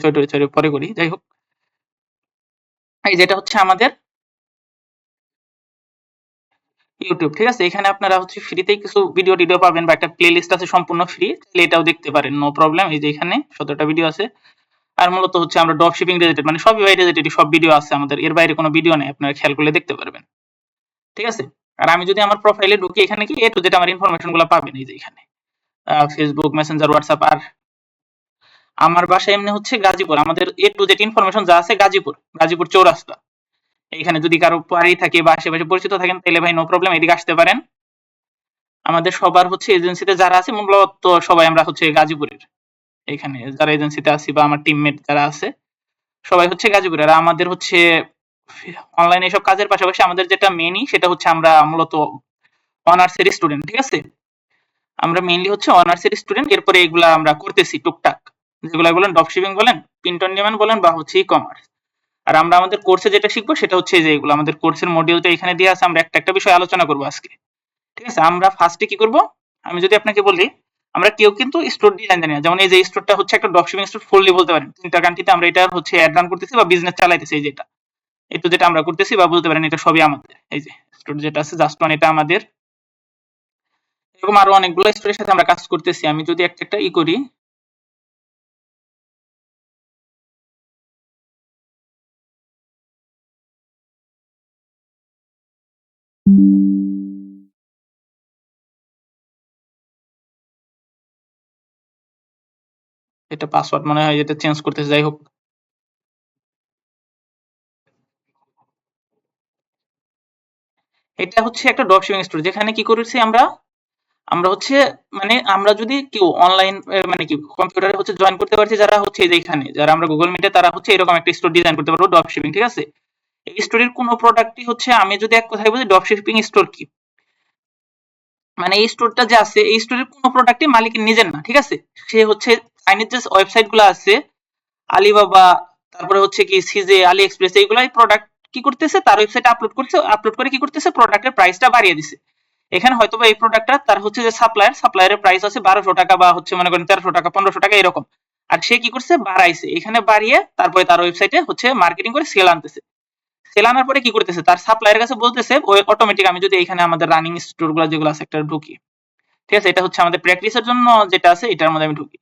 Sorry পরে করি। যাই হোক, এই যেটা হচ্ছে আমাদের ইউটিউব, ঠিক আছে। এখানে আপনারা হচ্ছে ফ্রিতেই কিছু ভিডিও টিডিও পাবেন বা একটা প্লে লিস্ট আছে সম্পূর্ণ ফ্রি, তাহলে এটাও দেখতে পারেন, নো প্রবলেম। এই যে এখানে 17টা ভিডিও আছে। আর মূলত হচ্ছে আমরা ড্রপ শিপিং রিলেটেড মানে সবই রিলেটেড সব ভিডিও আছে আমাদের, এর বাইরে কোনো ভিডিও নেই, আপনারা খেয়াল করলে দেখতে পারবেন, ঠিক আছে। আর আমি যদি আমার প্রোফাইলে ঢুকি, এখানে কি এ টু জেড আমার ইনফরমেশন গুলো পাবেন এই যে এখানে, ফেসবুক, মেসেঞ্জার, হোয়াটসঅ্যাপ। আর আমার বাসা এমনি হচ্ছে গাজীপুর, আমাদের এ টু জেড ইনফরমেশন যা আছে গাজীপুর চৌরাস্তা। এখানে যদি কারো বাড়ি থাকে বা আশেপাশে পরিচিত থাকেন, তাহলে ভাই নো প্রবলেম, এদিকে আসতে পারেন। আমাদের সবার হচ্ছে এজেন্সিতে যারা আছে মূলত সবাই আমরা হচ্ছে গাজীপুরের, এখানে যারা এজেন্সিতে আছি বা আমার টিমমেট যারা আছে সবাই হচ্ছে গাজীপুরের। আর আমাদের হচ্ছে অনলাইনে এসব কাজের পাশাপাশি আমাদের যেটা মেইনই সেটা হচ্ছে আমরা মূলত অনার্সের স্টুডেন্ট, ঠিক আছে। আমরা মেইনলি হচ্ছে অনার্সের স্টুডেন্ট, এরপরে এগুলা আমরা করতেছি টুকটাক, যেগুলো বলেন ড্রপশিপিং বলেন, প্রিন্ট অন ডিমান্ড বলেন, বা হচ্ছে ই কমার্স। আর আমরা আমাদের কোর্সে যেটা শিখবো সেটা হচ্ছে যে এগুলো আমাদের কোর্সের মডিউলটা এখানে দিয়ে আছে, আমরা একটা একটা বিষয় আলোচনা করবো আজকে, ঠিক আছে। আমরা ফার্স্টে কি করব, আমি যদি আপনাকে বলি, আমরা কেউ কিন্তু স্টোর ডিজাইন জানি না। যেমন এই যে স্টোরটা হচ্ছে একটা ড্রপশিপিং স্টোর ফুললি বলতে পারেন, 3টা কান্ট্রিতে আমরা এটা হচ্ছে অ্যাড রান করতেছি বা বিজনেস চালাইতেছি। এই যেটা একটু যেটা আমরা করতেছি বা বলতে পারেন এটা সবই আমাদের। এই যে স্টোর যেটা আছে জাস্ট ওয়ান, এটা আমাদের। এরকম আরো অনেকগুলো স্টোরের সাথে আমরা কাজ করতেছি। আমি যদি একটা একটা করি, এটা পাসওয়ার্ড মনে হয় এটা চেঞ্জ করতেছি, যাই হোক। এটা হচ্ছে একটা ড্রপশিপিং স্টোর, যেখানে কি করেছি আমরা, আমরা হচ্ছে মানে আমরা যদি কেউ অনলাইন মানে কি কম্পিউটারে হচ্ছে জয়েন করতে পারছি, যারা হচ্ছে এই যে এখানে যারা আমরা গুগল মিটে, তারা হচ্ছে এরকম একটা স্টোর ডিজাইন করতে পারবো ড্রপ শিপিং, ঠিক আছে। এই স্টোরের কোনো প্রোডাক্টই হচ্ছে, আমি যদি এক কথায় বলি ড্রপ শিপিং স্টোর কি, মানে এই স্টোরটা যে আছে এই স্টোরের কোনো প্রোডাক্টই মালিকের নিজের না, ঠিক আছে। সে হচ্ছে চাইনিজ যে ওয়েবসাইট গুলো আছে, আলিবাবা, তারপরে হচ্ছে কি সিজে, আলি এক্সপ্রেস, এইগুলাই প্রোডাক্ট কি করতেছে তার ওয়েবসাইটে আপলোড করছে, আপলোড করে কি করতেছে প্রোডাক্টের প্রাইসটা বাড়িয়ে দিছে। এখানে হয়তোবা এই প্রোডাক্টটা তার হচ্ছে যে সাপ্লায়ারের প্রাইস আছে 1200 টাকা বা হচ্ছে মনে করেন 1300 টাকা, 1500 টাকা এরকম। আর সে কি করছে বাড়াইছে, এখানে বাড়িয়ে তারপরে তার ওয়েবসাইটে হচ্ছে মার্কেটিং করে সেল আনতেছে। সেল আনার পরে কি করতেছে তার সাপ্লায়ারের কাছে বলতেছে, ওই অটোমেটিক, আমি যদি এখানে আমাদের রানিং স্টোর গুলো যেগুলো আছে একটা ঢুকি, ঠিক আছে, এটা হচ্ছে আমাদের প্র্যাকটিসের জন্য যেটা আছে এটার মধ্যে আমি ঢুকি।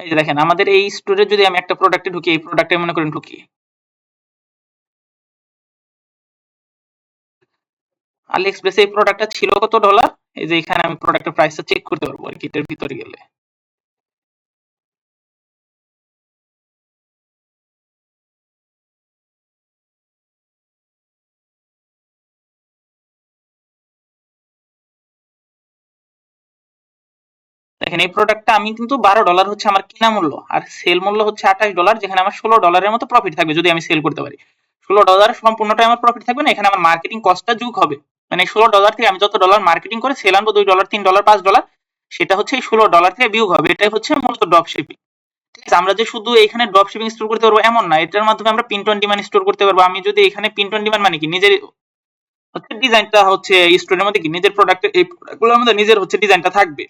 এই যে দেখেন আমাদের এই স্টোরে যদি আমি একটা প্রোডাক্টে ঢুকি, এই প্রোডাক্টে মনে করেন ঢুকি আলি এক্সপ্রেসে, এই প্রোডাক্টটা ছিল কত ডলার, এই যে এখানে আমি প্রোডাক্টের প্রাইসটা চেক করতে পারবো আর কি এটার ভিতরে গেলে। দেখেন এই প্রোডাক্টটা আমি কিন্তু $12 হচ্ছে আমার কিনা মূল্য, আর সেল মূল্য হচ্ছে $28, যেখানে আমার $16 মতো প্রফিট থাকবে যদি আমি সেল করতে পারি। $16 সম্পূর্ণটাই আমার প্রফিট থাকবে না, এখানে আমার মার্কেটিং কস্টটা যোগ হবে। মানে $16 থেকে আমি যত ডলার মার্কেটিং করে সেল আনবো, $2, $3, $5, সেটা হচ্ছে এই $16 থেকে বিয়োগ হবে। এটাই হচ্ছে মূলত ড্রপ শিপিং, ঠিক আছে। আমরা যে শুধু এখানে ড্রপ শিপিং স্টোর করতে পারবো এমন না, এটার মাধ্যমে আমরা প্রিন্ট অন ডিমান্ড স্টোর করতে পারবো। আমি যদি এখানে প্রিন্ট অন ডিমান্ড মানে কি, নিজের হচ্ছে ডিজাইনটা হচ্ছে স্টোরের মধ্যে কি নিজের প্রোডাক্টের এই প্রোডাক্টগুলোর মধ্যে নিজের হচ্ছে ডিজাইনটা থাকবে।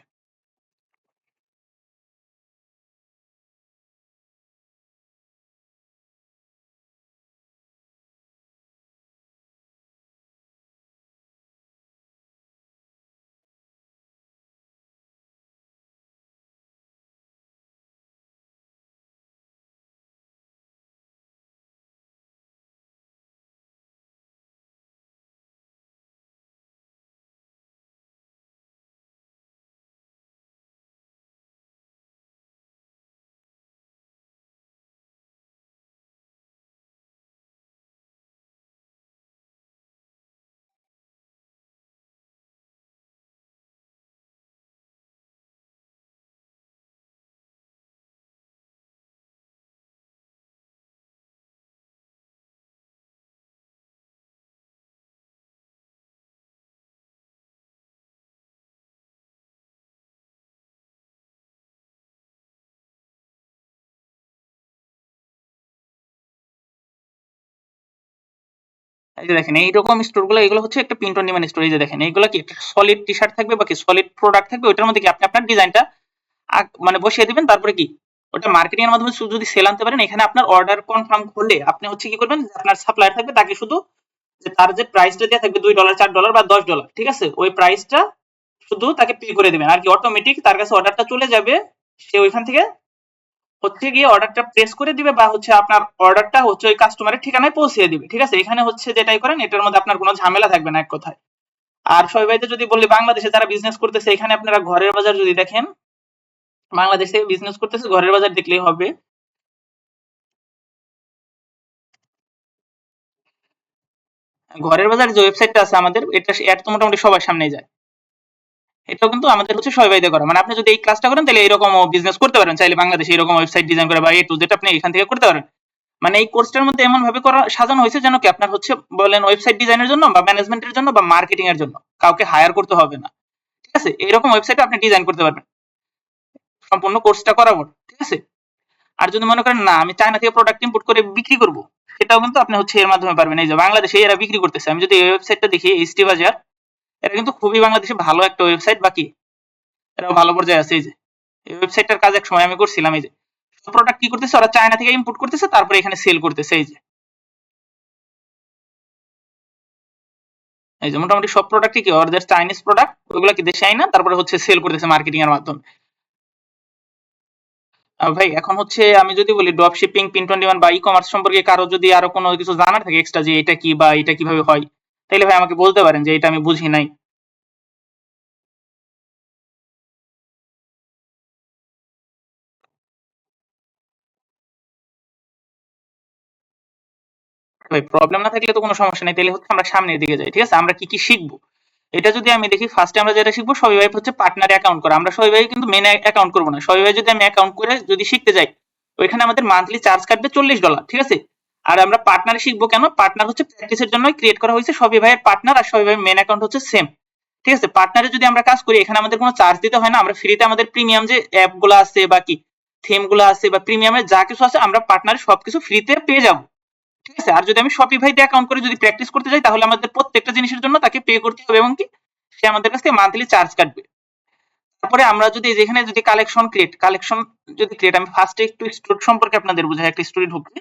এই যে দেখেন এইরকম স্টোরগুলো, এগুলো হচ্ছে একটা প্রিন্ট অন ডিমান্ড স্টোর। এই যে দেখেন এইগুলো কি একটা সলিড টি শার্ট থাকবে বা কি সলিড প্রোডাক্ট থাকবে, ওইটার মধ্যে কি আপনি আপনার ডিজাইনটা মানে বসিয়ে দিবেন, তারপরে কি ওটা মার্কেটিং এর মাধ্যমে শুধু যদি সেল আনতে পারেন, এখানে আপনার অর্ডার কনফার্ম হলে আপনি হচ্ছে কি করবেন, যে আপনার সাপ্লায়ার থাকবে তাকে শুধু যে তার যে প্রাইসটা দেওয়া থাকবে $2 $4 বা $10, ঠিক আছে, ওই প্রাইসটা শুধু তাকে পে করে দিবেন আর কি, অটোমেটিক তার কাছে অর্ডারটা চলে যাবে। সে ওইখান থেকে হচ্ছে গিয়ে অর্ডারটা প্লেস করে দিবে বা হচ্ছে আপনার অর্ডারটা হচ্ছে ওই কাস্টমারের ঠিকানায় পৌঁছে দিবে, ঠিক আছে। এখানে হচ্ছে যেটাই করেন এটার মধ্যে আপনার কোনো ঝামেলা থাকবে না এক কথায়। আর সবাইতে যদি বলি বাংলাদেশে যারা বিজনেস করতেছে, এখানে আপনারা ঘরের বাজার যদি দেখেন, বাংলাদেশে বিজনেস করতেছে ঘরের বাজার দেখলেই হবে। ঘরের বাজার যে ওয়েবসাইটটা আছে আমাদের, এটা অ্যাড তো মোটামুটি সবার সামনে যায়। এটাও কিন্তু আমাদের হচ্ছে সবাইতে করা, মানে আপনি যদি এই ক্লাসটা করেন তাহলে এরকম বিজনেস করতে পারেন, চাইলে বাংলাদেশে এরকম ওয়েবসাইট ডিজাইন করে বা এ টু জেড আপনি এখান থেকে করতে পারেন। মানে এই কোর্সটার মধ্যে এমন ভাবে করা সাজানো হয়েছে যেন কি আপনার হচ্ছে বলেন ওয়েবসাইট ডিজাইনের জন্য বা ম্যানেজমেন্টের জন্য বা মার্কেটিং এর জন্য কাউকে হায়ার করতে হবে না, ঠিক আছে। এরকম ওয়েবসাইট আপনি ডিজাইন করতে পারবেন সম্পূর্ণ কোর্সটা করার পর, ঠিক আছে। আর যদি মনে করেন না আমি চায়না থেকে প্রোডাক্ট ইম্পোর্ট করে বিক্রি করব, সেটাও কিন্তু আপনি হচ্ছে এর মাধ্যমে পারবেন। এই যে বাংলাদেশে এরা বিক্রি করতেছে, আমি যদি এই ওয়েবসাইটটা দেখি এইচটি বাজার, এটা কিন্তু খুবই বাংলাদেশে ভালো একটা ওয়েবসাইট, বাকি এরাও ভালো পর্যায়ে আছে। এই যে এই ওয়েবসাইটটার কাজ এক সময় আমি করছিলাম। এই যে প্রোডাক্ট কি করতেছে, ওরা চায়না থেকে ইম্পোর্ট করতেছে তারপরে এখানে সেল করতেছে। এই যে মোটামুটি সব প্রোডাক্টই কি ওদের চাইনিজ প্রোডাক্ট, ওইগুলো কি দেশে আইনা তারপরে হচ্ছে সেল করতেছে মার্কেটিং এর মাধ্যমে। ভাই এখন হচ্ছে আমি যদি বলি drop shipping, print on demand বা ই কমার্স সম্পর্কে কারো যদি আরো কোনো কিছু জানার থাকে এক্সট্রা, যে এটা কি বা এটা কিভাবে হয়, তাহলে ভাই আমাকে বলতে পারেন যে এটা আমি বুঝি নাই। ভাই প্রবলেম না থাকলে তো কোনো সমস্যা নেই, তাহলে হচ্ছে আমরা সামনের দিকে যাই, ঠিক আছে। আমরা কি কি শিখবো এটা যদি আমি দেখি, ফার্স্টে আমরা যেটা শিখবো সবাই ভাই হচ্ছে পার্টনার অ্যাকাউন্ট করা। আমরা সবাই ভাই কিন্তু মেন অ্যাকাউন্ট করবো না, সবাই ভাই যদি আমি অ্যাকাউন্ট করে যদি শিখতে যাই, ওইখানে আমাদের মান্থলি চার্জ কাটবে $40, ঠিক আছে। আর আমরা পার্টনারে শিখবো কেন, পার্টনার হচ্ছে প্র্যাকটিসের জন্যই ক্রিয়েট করা হয়েছে, সবই ভাইয়ের পার্টনার আর সবই ভাই মেন অ্যাকাউন্ট হচ্ছে সেম, ঠিক আছে। পার্টনারে যদি আমরা কাজ করি এখানে আমাদের কোনো চার্জ দিতে হয় না, আমরা ফ্রিতে আমাদের প্রিমিয়াম যে অ্যাপ গুলো আছে বা কি থিম গুলো আছে বা প্রিমিয়ামের যা কিছু আছে আমরা পার্টনারে সবকিছু ফ্রিতে পেয়ে যাবো, ঠিক আছে। আর যদি আমি শপিফাই দিয়ে অ্যাকাউন্ট করে যদি প্র্যাকটিস করতে যাই, তাহলে আমাদের প্রত্যেকটা জিনিসের জন্য তাকে পে করতে হবে এবং কি সে আমাদের কাছ থেকে মান্থলি চার্জ কাটবে। তারপরে আমরা যদি যেখানে যদি কালেকশন যদি ক্রিয়েট, আমি ফার্স্টে একটু স্টোর সম্পর্কে আপনাদের বুঝাই, একটা স্টোরি ঢুকি।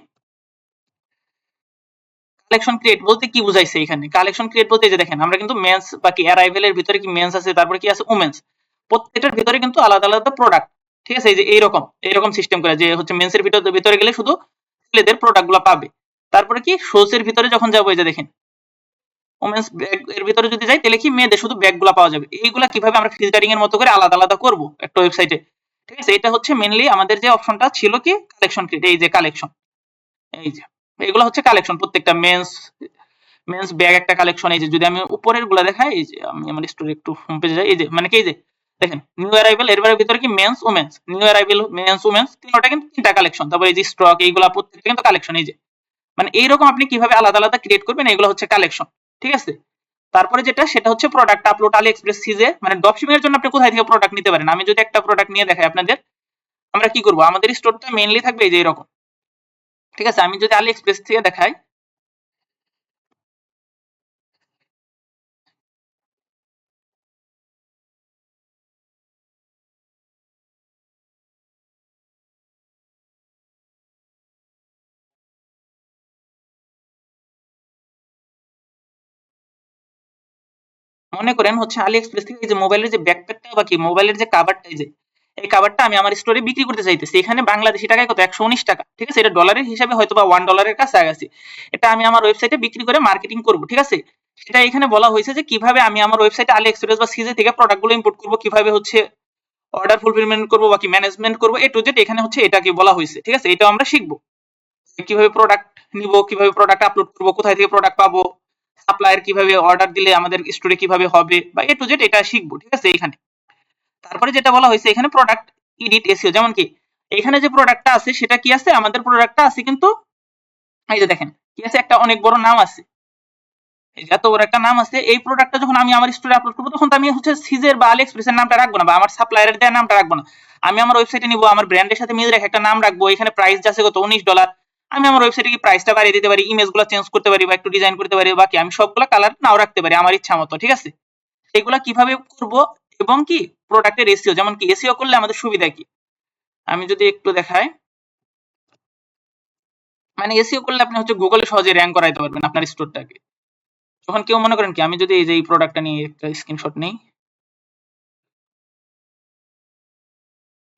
কালেকশন ক্রিয়েট বলতে কি বুঝাইছে এখানে, কালেকশন ক্রিয়েট বলতে যে দেখেন আমরা কিন্তু মেন্স বা কি অ্যারাইভেলের ভিতরে কি মেন্স আছে, তারপরে কি আছে উমেন্স, প্রত্যেকটার ভিতরে কিন্তু আলাদা আলাদা প্রোডাক্ট, ঠিক আছে। এই যে এইরকম সিস্টেম করে যে হচ্ছে মেন্সের ভিতরে গেলে শুধু ছেলেদের প্রোডাক্টগুলো পাবে। তারপরে কি শোসের ভিতরে যখন যাবো, এই যে দেখেন ওমেন্স ব্যাগ এর ভিতরে যদি যাই তাহলে কি মেয়েদের শুধু ব্যাগগুলো পাওয়া যাবে। এইগুলা কিভাবে আমরা ফিল্টারিং এর মতো করে আলাদা আলাদা করব একটা ওয়েবসাইটে, ঠিক আছে। এটা হচ্ছে মেইনলি আমাদের যে অপশনটা ছিল কি কালেকশন ক্রিয়েট, এই যে কালেকশন, এই যে এগুলো হচ্ছে কালেকশন, প্রত্যেকটা মেন্স ব্যাগ একটা কালেকশন। এই যে যদি আমি উপরের গুলা দেখাই, এই যে আমি আমার স্টোরি একটু হোম পেজে যাই, এই যে মানে কি এই যে দেখেন নিউ অ্যারাইভেল এর ভিতরে কি men's women's, new arrival men's women's, তিনটা কিন্তু তিনটা কালেকশন। তারপর এই যে স্টক, এইগুলা প্রত্যেকটা কিন্তু কালেকশন। এই যে মানে এইরকম আপনি কিভাবে আলাদা আলাদা ক্রিয়েট করবেন, এগুলো হচ্ছে কালেকশন, ঠিক আছে। তারপরে যেটা সেটা হচ্ছে প্রোডাক্ট আপলোড আলি এক্সপ্রেস সিজে, মানে ড্রপশিপিং এর জন্য আপনি কোথায় থেকে প্রোডাক্ট নিতে পারেন। আমি যদি একটা প্রোডাক্ট নিয়ে দেখাই আপনাদের, আমরা কি করব, আমাদের স্টোরটা মেইনলি থাকবে এই যে এরকম, ঠিক আছে। আমি যদি আলি এক্সপ্রেস থেকে দেখাই, মনে করেন হচ্ছে আলি এক্সপ্রেস থেকে এই যে মোবাইলের যে ব্যাকপ্যাকটা বা কি মোবাইলের যে কাভারটা, এই যে এই কাভারটা আমি আমার স্টোরে বিক্রি করতে চাইতেছি, এখানে বাংলাদেশি টাকায় কত 119 টাকা, ঠিক আছে। এটা ডলারের হিসাবে হয়তো বা $1 কাছাকাছি। এটা আমি আমার ওয়েবসাইটে বিক্রি করে মার্কেটিং করব, ঠিক আছে। সেটা এখানে বলা হয়েছে যে কিভাবে আমি আমার ওয়েবসাইটে আলি এক্সপ্রেস বা সিজে থেকে প্রোডাক্টগুলো ইম্পোর্ট করব, কিভাবে হচ্ছে অর্ডার ফুলফিলমেন্ট করবো বাকি ম্যানেজমেন্ট করবো, এ টু জেড এখানে হচ্ছে এটাকে বলা হয়েছে, ঠিক আছে। এটাও আমরা শিখবো কিভাবে প্রোডাক্ট নিব, কিভাবে প্রোডাক্ট আপলোড করবো, কোথায় থেকে প্রোডাক্ট পাবো, সাপ্লায়ার কিভাবে অর্ডার দিলে আমাদের স্টোরে কিভাবে হবে বা এ টু জেড এটা শিখবো, ঠিক আছে এখানে। তারপরে যেটা বলা হয়েছে এখানে প্রোডাক্ট এডিট এসইও, যেমন কি এখানে যে প্রোডাক্টটা আছে সেটা কি আছে, আমাদের প্রোডাক্টটা আছে কিন্তু এই যে দেখেন কি আছে, একটা অনেক বড় নাম আছে, এত বড় একটা নাম আছে। এই প্রোডাক্টটা যখন আমি আমার স্টোরে আপলোড করবো, তখন তো আমি হচ্ছে সিজের বা আলি এক্সপ্রেসের নামটা রাখবো না বা আমার সাপ্লায়ারের দেওয়ার নামটা রাখবো না, আমি আমার ওয়েবসাইটে নিব, আমার ব্র্যান্ডের সাথে মিল রেখে একটা নাম রাখবো। এখানে প্রাইস আছে কত $19, আমি আমার ওয়েবসাইটে কি প্রাইসটা বাড়িয়ে দিতে পারি, ইমেজগুলো চেঞ্জ করতে পারি বা একটু ডিজাইন করতে পারি, বাকি আমি সবগুলা কালার নাও রাখতে পারি আমার ইচ্ছা মতো, ঠিক আছে। এগুলা কিভাবে করব এবং কি প্রোডাক্টের এসইও, যেমন কি এসইও করলে আমাদের সুবিধা কি, আমি যদি একটু দেখাই, মানে এসইও করলে আপনি হচ্ছে গুগলে সহজে র‍্যাঙ্ক করাইতে পারবেন আপনার স্টোরটাকে। যখন কেউ মনে করেন কি আমি যদি এই যে এই প্রোডাক্টটা নিয়ে একটা স্ক্রিনশট নেই,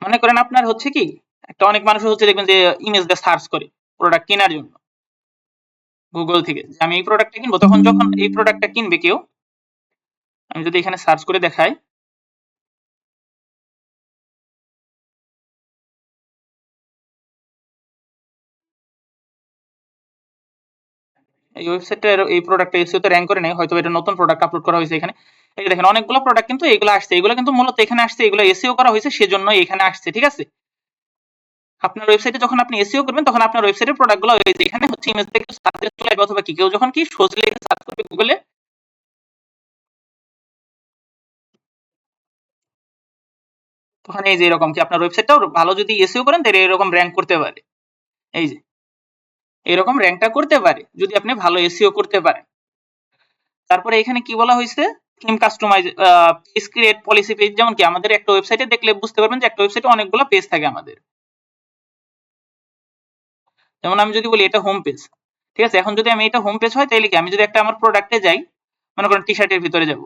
মনে করেন আপনার হচ্ছে কি একটা অনেক মানুষ হচ্ছে দেখবেন যে ইমেজ দিয়ে সার্চ করে প্রোডাক্ট কেনার জন্য গুগল থেকে, যে আমি এই প্রোডাক্টটা কিনবো, তখন যখন এই প্রোডাক্টটা কিনবে কেউ, আমি যদি এখানে সার্চ করে দেখাই, এই ওয়েবসাইটটা এই প্রোডাক্টটা এসইও তে র‍্যাঙ্ক করে নেই, হয়তো এটা নতুন প্রোডাক্ট আপলোড করা হয়েছে এখানে। এই যে দেখেন অনেকগুলো প্রোডাক্ট কিন্তু এগুলো আসছে, এগুলো কিন্তু মূলত এখানে আসছে, এগুলো এসইও করা হয়েছে সেজন্য এখানে আসছে, ঠিক আছে। আপনার ওয়েবসাইটে যখন আপনি এসইও করবেন তখন আপনার ওয়েবসাইটের প্রোডাক্টগুলো এখানে হচ্ছে ইমেজ থেকে সার্চ দিয়ে চলে আসবে, অথবা কি কেউ যখন কি সোজা লিখে সার্চ করবে গুগলে, তখন এই যে এরকম কি আপনার ওয়েবসাইটটাও ভালো যদি এসইও করেন তাহলে এরকম র‍্যাঙ্ক করতে পারে, এই যে এরকম র‍্যাঙ্কটা করতে পারে যদি আপনি ভালো এসইও করতে পারেন। তারপরে এখানে কি বলা হয়েছে, theme customise, page create, policy page, যেমন কি আমাদের একটা ওয়েবসাইটে দেখলে বুঝতে পারবেন যে একটা ওয়েবসাইটে অনেকগুলো পেজ থাকে আমাদের। যেমন আমি যদি বলি এটা হোম পেজ, ঠিক আছে, এখন যদি আমি এটা হোম পেজ হয় তাহলে কি আমি যদি একটা আমার প্রোডাক্টে যাই, মনে করেন টি শার্টের ভিতরে যাব,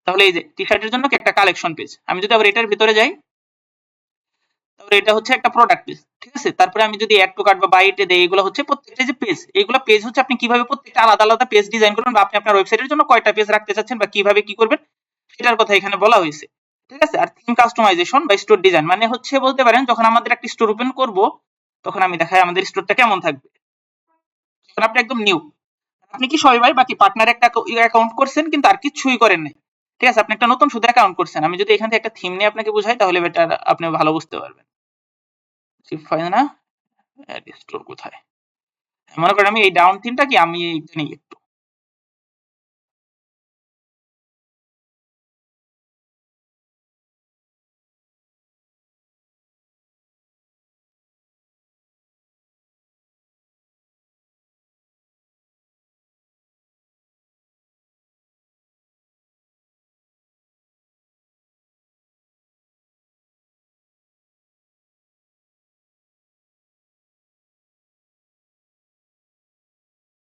তাহলে এই যে টি শার্টের জন্য কি একটা কালেকশন পেজ, আমি যদি আবার এটার ভিতরে যাই তাহলে এটা হচ্ছে একটা প্রোডাক্ট পেজ, ঠিক আছে। তারপরে আমি যদি অ্যাড টু কার্ট বা বাই ইটে দেই, এগুলো হচ্ছে প্রত্যেকটা যে পেজ, এইগুলো পেজ হচ্ছে আপনি কিভাবে প্রত্যেকটা আলাদা আলাদা পেজ ডিজাইন করবেন, বা আপনি আপনার ওয়েবসাইটের জন্য কয়টা পেজ রাখতে চাচ্ছেন বা কিভাবে কি করবেন সেটার কথা এখানে বলা হয়েছে, ঠিক আছে। আর থিম কাস্টমাইজেশন বা স্টোর ডিজাইন মানে হচ্ছে বলতে পারেন যখন আমাদের একটা স্টোর ওপেন করব তখন আমি দেখাই আমাদের স্টোরটা কেমন থাকবে, যখন আপনি একদম নিউ, আপনি কি সবাই বাকি পার্টনার একটা অ্যাকাউন্ট করছেন কিন্তু আর কিছুই করেন নাই, ঠিক আছে, আপনি একটা নতুন শুধু অ্যাকাউন্ট করছেন। আমি যদি এখান থেকে একটা থিম নিয়ে আপনাকে বুঝাই তাহলে বেটার আপনি ভালো বুঝতে পারবেন। হয় না, অ্যাড স্টোর কোথায়, মনে করেন আমি এই ডাউন থিমটা কি আমি এইটা নিই একটু,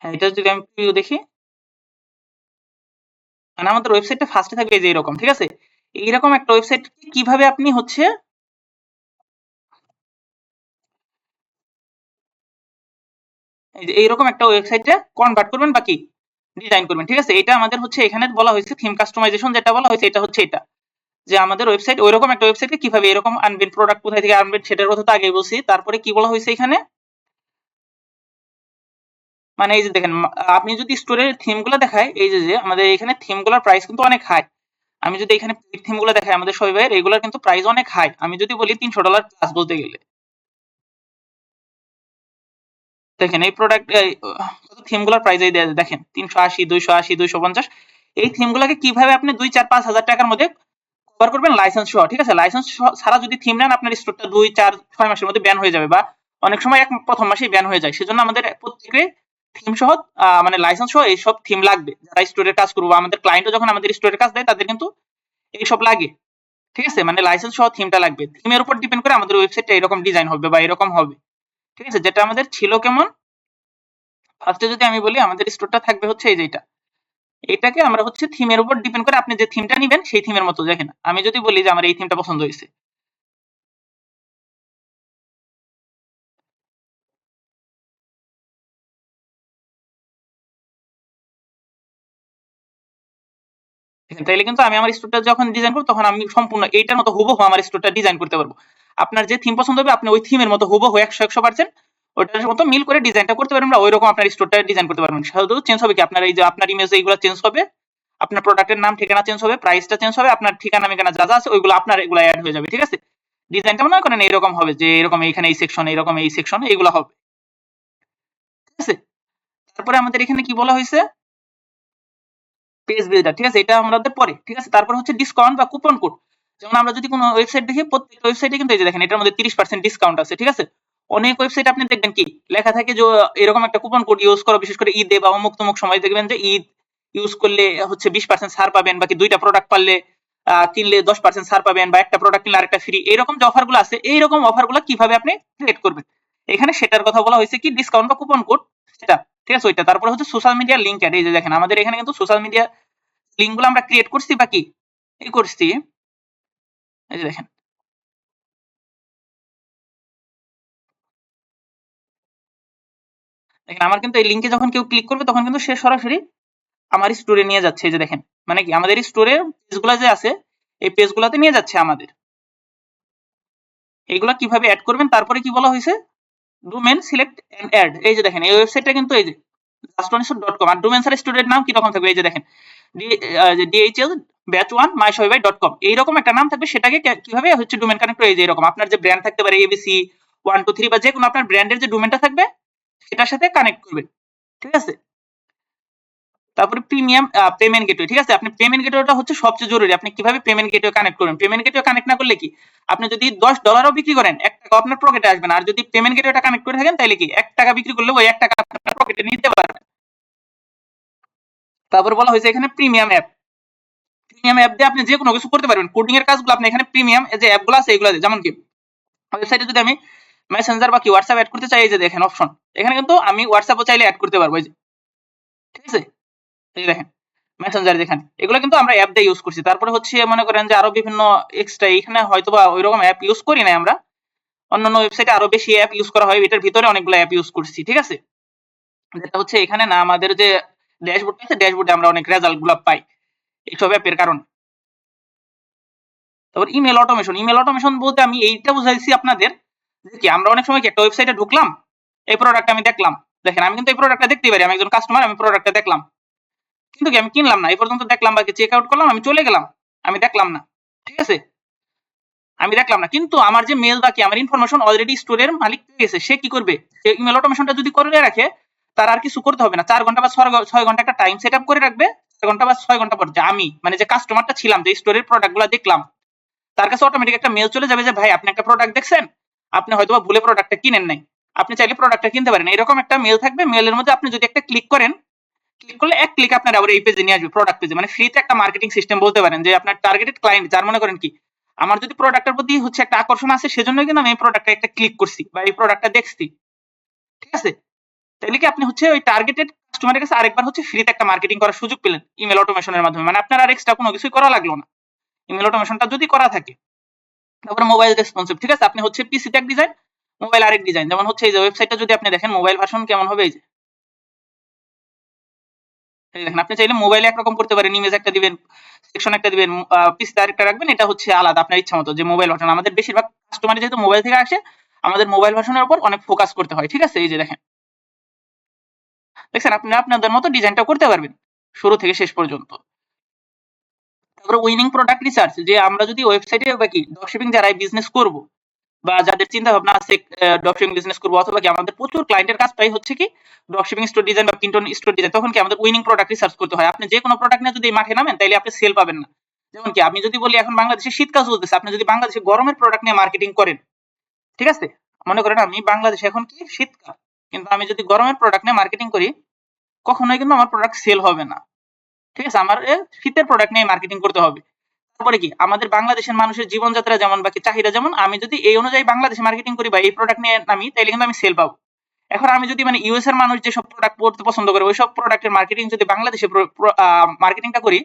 হ্যাঁ এটা যদি আমি প্রিভিউ দেখি, মানে আমাদের ওয়েবসাইটটা ফার্স্টে থাকবে এই যে এরকম, ঠিক আছে। এইরকম একটা ওয়েবসাইট কিভাবে আপনি হচ্ছে এই যে এইরকম একটা ওয়েবসাইটে কনভার্ট করবেন বা কি ডিজাইন করবেন, ঠিক আছে। এটা আমাদের হচ্ছে এখানে বলা হয়েছে থিম কাস্টমাইজেশন, যেটা বলা হয়েছে এটা হচ্ছে এটা, যে আমাদের ওয়েবসাইট ওইরকম একটা ওয়েবসাইটে কিভাবে এরকম আনবেন, প্রোডাক্ট কোথায় থেকে আনবেন সেটার কথা তো আগেই বলছি। তারপরে কি বলা হয়েছে এখানে, মানে এই যে দেখেন আপনি যদি স্টোরের থিমগুলো দেখায়, এই যে আমাদের এখানে থিমগুলোর প্রাইস কিন্তু অনেক হাই, আমি যদি এখানে থিমগুলো দেখাই আমাদের সবাই ভাইয়ের, এগুলোর কিন্তু প্রাইস অনেক হাই, আমি যদি বলি $300 প্লাস বলতে গেলে, দেখেন এই প্রোডাক্ট থিমগুলোর প্রাইস এই দেখেন 380, 280, 250, এই থিমগুলোকে কিভাবে আপনি 2, 4, 5 হাজার টাকার মধ্যে কভার করবেন লাইসেন্স সহ, ঠিক আছে। লাইসেন্স ছাড়া যদি থিম নেন আপনার স্টোরটা 2, 4, 6 মাসের মধ্যে ব্যান হয়ে যাবে, বা অনেক সময় প্রথম মাসেই ব্যান হয়ে যায়। সেজন্য আমাদের প্রত্যেকে থিম সহ মানে লাইসেন্স সহ এইসব থিম লাগবে, যারা স্টোরের কাজ করবো, আমাদের ক্লায়েন্টও যখন আমাদের স্টোরের কাজ দেয় তাদের কিন্তু এইসব লাগে, ঠিক আছে। মানে লাইসেন্স সহ থিমটা লাগবে, থিমের উপর ডিপেন্ড করে আমাদের ওয়েবসাইটটা এরকম ডিজাইন হবে বা এরকম হবে, ঠিক আছে। যেটা আমাদের ছিল কেমন, ফার্স্টে যদি আমি বলি আমাদের স্টোরটা থাকবে হচ্ছে এই যে এটা, এটাকে আমরা হচ্ছে থিমের উপর ডিপেন্ড করে আপনি যে থিমটা নেবেন সেই থিমের মতো, দেখেন আমি যদি বলি যে আমার এই থিমটা পছন্দ হয়েছে, তাইলে কিন্তু আমি আমার স্টোরটা যখন ডিজাইন করব তখন আমি সম্পূর্ণ এইটার মতো হুবহু আমার স্টোরটা ডিজাইন করতে পারবো। আপনার যে থিম পছন্দ হবে আপনি ওই থিমের মতো হুবহু 100% ওটার মতো মিল করে ডিজাইনটা করতে পারবেন, বা ওইরকম আপনার স্টোরটা ডিজাইন করতে পারবেন। শুধু চেঞ্জ হবে কি আপনার এই যে আপনার ইমেজ এইগুলো চেঞ্জ হবে, আপনার প্রোডাক্টের নাম ঠিকানা চেঞ্জ হবে, প্রাইসটা চেঞ্জ হবে, আপনার ঠিকানা মিকানা যা যা আছে ওইগুলো আপনার এগুলো অ্যাড হয়ে যাবে, ঠিক আছে। ডিজাইনটা মনে করেন এরকম হবে যে এরকম এইখানে এই সেকশন, এরকম এই সেকশন, এইগুলো হবে, ঠিক আছে। তারপরে আমাদের এখানে কি বলা হয়েছে, পেজ বিল্ডার, ঠিক আছে, এটা আমাদের পরে, ঠিক আছে। তারপর হচ্ছে ডিসকাউন্ট বা কুপন কোড, যেমন আমরা যদি কোনো ওয়েবসাইট দেখি প্রত্যেকটা ওয়েবসাইটে কিন্তু এই যে দেখেন এটার মধ্যে 30% ডিসকাউন্ট আছে, ঠিক আছে। অনেক ওয়েবসাইট আপনি দেখবেন কি লেখা থাকে যে এরকম একটা কুপন কোড ইউজ করো, বিশেষ করে ঈদে বা অমুক তমুক সময় দেখবেন যে ঈদ ইউজ করলে হচ্ছে 20% ছাড় পাবেন, বাকি দুইটা প্রোডাক্ট পারলে কিনলে 10% ছাড় পাবেন, বা একটা প্রোডাক্ট কিনলে আরেকটা ফ্রি, এইরকম যে অফারগুলো আছে এইরকম অফারগুলো কিভাবে আপনি ক্রিয়েট করবেন। এখানে সেটার কথা বলা হয়েছে কি ডিসকাউন্ট বা কুপন কোড সেটা, ঠিক আছে ওইটা। তারপরে হচ্ছে সোশ্যাল মিডিয়া লিংক অ্যাড, এই যে দেখেন আমাদের এখানে কিন্তু সোশ্যাল মিডিয়া লিংকগুলো আমরা ক্রিয়েট করছি বা কি এই করছি, এই যে দেখেন দেখেন আমার কিন্তু এই লিংকে যখন কেউ ক্লিক করবে তখন কিন্তু সে সরাসরি আমার স্টোরে নিয়ে যাচ্ছে, এই যে দেখেন মানে কি আমাদের স্টোরে পেজগুলো যে আছে এই পেজগুলোতে নিয়ে যাচ্ছে আমাদের। এইগুলা কিভাবে অ্যাড করবেন তারপরে কি বলা হয়েছে ডোমেন সিলেক্ট এন্ড অ্যাড, এই যে দেখেন এই ওয়েবসাইটটা কিন্তু এই যে justone.com, আর ডোমেন সার স্টুডেন্ট নাম কি রকম থাকবে, এই যে দেখেন ডিএইচএল ব্যাচ 1 myshoibai.com এইরকম একটা নাম থাকবে। সেটাকে কিভাবে হচ্ছে ডোমেন কানেক্ট করে, এই যে এরকম আপনার যে ব্র্যান্ড থাকতে পারে এবিসি 1 2 3 বা যে কোনো আপনার ব্র্যান্ডের যে ডোমেনটা থাকবে সেটার সাথে কানেক্ট করবেন, ঠিক আছে। তারপরে প্রিমিয়াম পেমেন্ট গেটওয়ে, ঠিক আছে আপনি পেমেন্ট গেটওয়েটা হচ্ছে সবচেয়ে জরুরি। আপনি কিভাবে পেমেন্ট গেটওয়ে কানেক্ট করবেন, পেমেন্ট গেটওয়ে কানেক্ট না করলে কি আপনি যদি $10 বিক্রি করেন 1 টাকা আপনার পকেটে আসবে না, আর যদি পেমেন্ট গেটওয়েটা কানেক্ট করে থাকেন তাহলে কি 1 টাকা বিক্রি করলে ওই 1 টাকা আপনার পকেটে নিতে পারবেন। তারপর বলা হয়েছে এখানে প্রিমিয়াম অ্যাপ, প্রিমিয়াম অ্যাপ দিয়ে আপনি যে কোনো কিছু করতে পারবেন, কোডিং এর কাজগুলো আপনি এখানে প্রিমিয়াম যে অ্যাপগুলো আছে এগুলো দিয়ে, যেমন কি ওয়েবসাইটে যদি আমি মেসেঞ্জার বা কি হোয়াটসঅ্যাপ অ্যাড করতে চাই, এই যে দেখেন অপশন এখানে কিন্তু আমি হোয়াটসঅ্যাপও চাইলে অ্যাড করতে পারবো, এই যে ঠিক আছে এই যে দেখেন মেসেঞ্জার যেখানে এগুলো কিন্তু আমরা অ্যাপ দিয়ে ইউজ করছি। তারপরে হচ্ছে মনে করেন যে আরো বিভিন্ন এক্সট্রা এখানে হয়তোবা ওইরকম অ্যাপ ইউজ করি না আমরা, অন্যান্য ওয়েবসাইটে আরো বেশি অ্যাপ ইউজ করা হয়, এটার ভিতরে অনেকগুলো অ্যাপ ইউজ করছি, ঠিক আছে। যেটা হচ্ছে এখানে না আমাদের যে ড্যাশবোর্ড আছে ড্যাশবোর্ডে আমরা অনেক রেজাল্ট গুলো পাই এইসব অ্যাপের কারণে। তারপর ইমেল অটোমেশন বলতে আমি এইটা বুঝাইছি আপনাদের যে কি আমরা অনেক সময় কি একটা ওয়েবসাইটে ঢুকলাম, এই প্রোডাক্ট আমি দেখলাম, দেখেন আমি কিন্তু এই প্রোডাক্টটা দেখতেই পারি, আমি একজন কাস্টমার, আমি প্রোডাক্টটা দেখলাম কিন্তু কি আমি কিনলাম না, এই পর্যন্ত দেখলাম বা চেক আউট করলাম, আমি চলে গেলাম, আমি দেখলাম না, ঠিক আছে আমি দেখলাম না, কিন্তু আমার যে মেল বা কি আমার ইনফরমেশন অলরেডি স্টোরের মালিক পেয়ে গেছে। সে কি করবে, সে ইমেল অটোমেশনটা যদি করে রাখে তার আর কিছু করতে হবে না, 4 ঘন্টা বা 6 ঘন্টা একটা টাইম সেট আপ করে রাখবে, 4 ঘন্টা বা 6 ঘন্টা পর যে আমি মানে যে কাস্টমারটা ছিলাম যে স্টোরের প্রোডাক্টগুলো দেখলাম তার কাছে অটোমেটিক একটা মেল চলে যাবে যে ভাই আপনি একটা প্রোডাক্ট দেখছেন, আপনি হয়তোবা ভুলে প্রোডাক্টটা কিনেন নাই, আপনি চাইলে প্রোডাক্টটা কিনতে পারেন, এরকম একটা মেল থাকবে। মেলের মধ্যে আপনি যদি একটা ক্লিক করেন, ক্লিক করলে এক ক্লিক আপনার আবার এই পেজে নিয়ে আসবে, প্রোডাক্ট পেজে, মানে ফ্রিতে একটা মার্কেটিং সিস্টেম বলতে পারেন যে আপনার টার্গেটেড ক্লায়েন্ট যার মনে করেন কি আমার যদি প্রোডাক্টের প্রতি হচ্ছে একটা আকর্ষণ আছে সেজন্য কিন্তু আমি এই প্রোডাক্টটা একটা ক্লিক করছি বা এই প্রোডাক্টটা দেখছি, ঠিক আছে। তাইলে কি আপনি হচ্ছে ওই টার্গেটেড কাস্টমারের কাছে আরেকবার হচ্ছে ফ্রিতে একটা মার্কেটিং করার সুযোগ পেলেন ইমেল অটোমেশনের মাধ্যমে, মানে আপনার আর এক্সট্রা কোনো কিছুই করা লাগলো না ইমেল অটোমেশনটা যদি করা থাকে। তারপরে মোবাইল রেসপন্সিভ, ঠিক আছে আপনি হচ্ছে পিসিতে এক ডিজাইন, মোবাইল আরেক ডিজাইন, যেমন হচ্ছে এই যে ওয়েবসাইটটা যদি আপনি দেখেন মোবাইল ভার্সন কেমন হবে, এই যে এই দেখেন আপনি চাইলে মোবাইলে একরকম করতে পারেন, ইমেজ একটা দিবেন, সেকশন একটা দিবেন, পিসিতে আরেকটা রাখবেন, এটা হচ্ছে আলাদা আপনার ইচ্ছা মতো। যে মোবাইল ভার্সন আমাদের বেশিরভাগ কাস্টমার যেহেতু মোবাইল থেকে আসে আমাদের মোবাইল ভার্সনের উপর অনেক ফোকাস করতে হয়, ঠিক আছে এই যে দেখেন দেখছেন আপনি আপনাদের মতো ডিজাইনটা করতে পারবেন শুরু থেকে শেষ পর্যন্ত। তারপরে উইনিং প্রোডাক্ট রিসার্চ, যে আমরা যদি ওয়েবসাইটে বা কি ড্রপশিপিং যারাই বিজনেস করব বা যাদের চিন্তা ভাবনা আছে ড্রপশিপিং বিজনেস করবো, অথবা কি আমাদের প্রচুর ক্লায়েন্টের কাজটাই হচ্ছে কি ড্রপশিপিং স্টোর ডিজাইন বা কিন্টন স্টোর ডিজাইন, তখন কি আমাদের উইনিং প্রোডাক্ট রিসার্চ করতে হয়। আপনি যে কোনো প্রোডাক্ট নিয়ে যদি মাঠে নামেন তাইলে আপনি সেল পাবেন না। যেমন কি আমি যদি বলি এখন বাংলাদেশে শীতকাল চলতেছে, আপনি যদি বাংলাদেশে গরমের প্রোডাক্ট নিয়ে মার্কেটিং করেন, ঠিক আছে মনে করেন আমি বাংলাদেশে এখন কি শীতকাল, কিন্তু আমি যদি গরমের প্রোডাক্ট নিয়ে মার্কেটিং করি কখনোই কিন্তু আমার প্রোডাক্ট সেল হবে না, ঠিক আছে আমার শীতের প্রোডাক্ট নিয়ে মার্কেটিং করতে হবে। তারপরে কি আমাদের বাংলাদেশের মানুষের জীবনযাত্রা যেমন বাকি চাহিদা যেমন, আমি যদি এই অনুযায়ী বাংলাদেশে মার্কেটিং করি বা এই প্রোডাক্ট নিয়ে নামি তাহলে কিন্তু আমি সেল পাবো। এখন আমি যদি মানে ইউএস এর মানুষ যেসব প্রোডাক্ট পড়তে পছন্দ করে ওইসব প্রোডাক্টের মার্কেটিং যদি বাংলাদেশে মার্কেটিংটা করি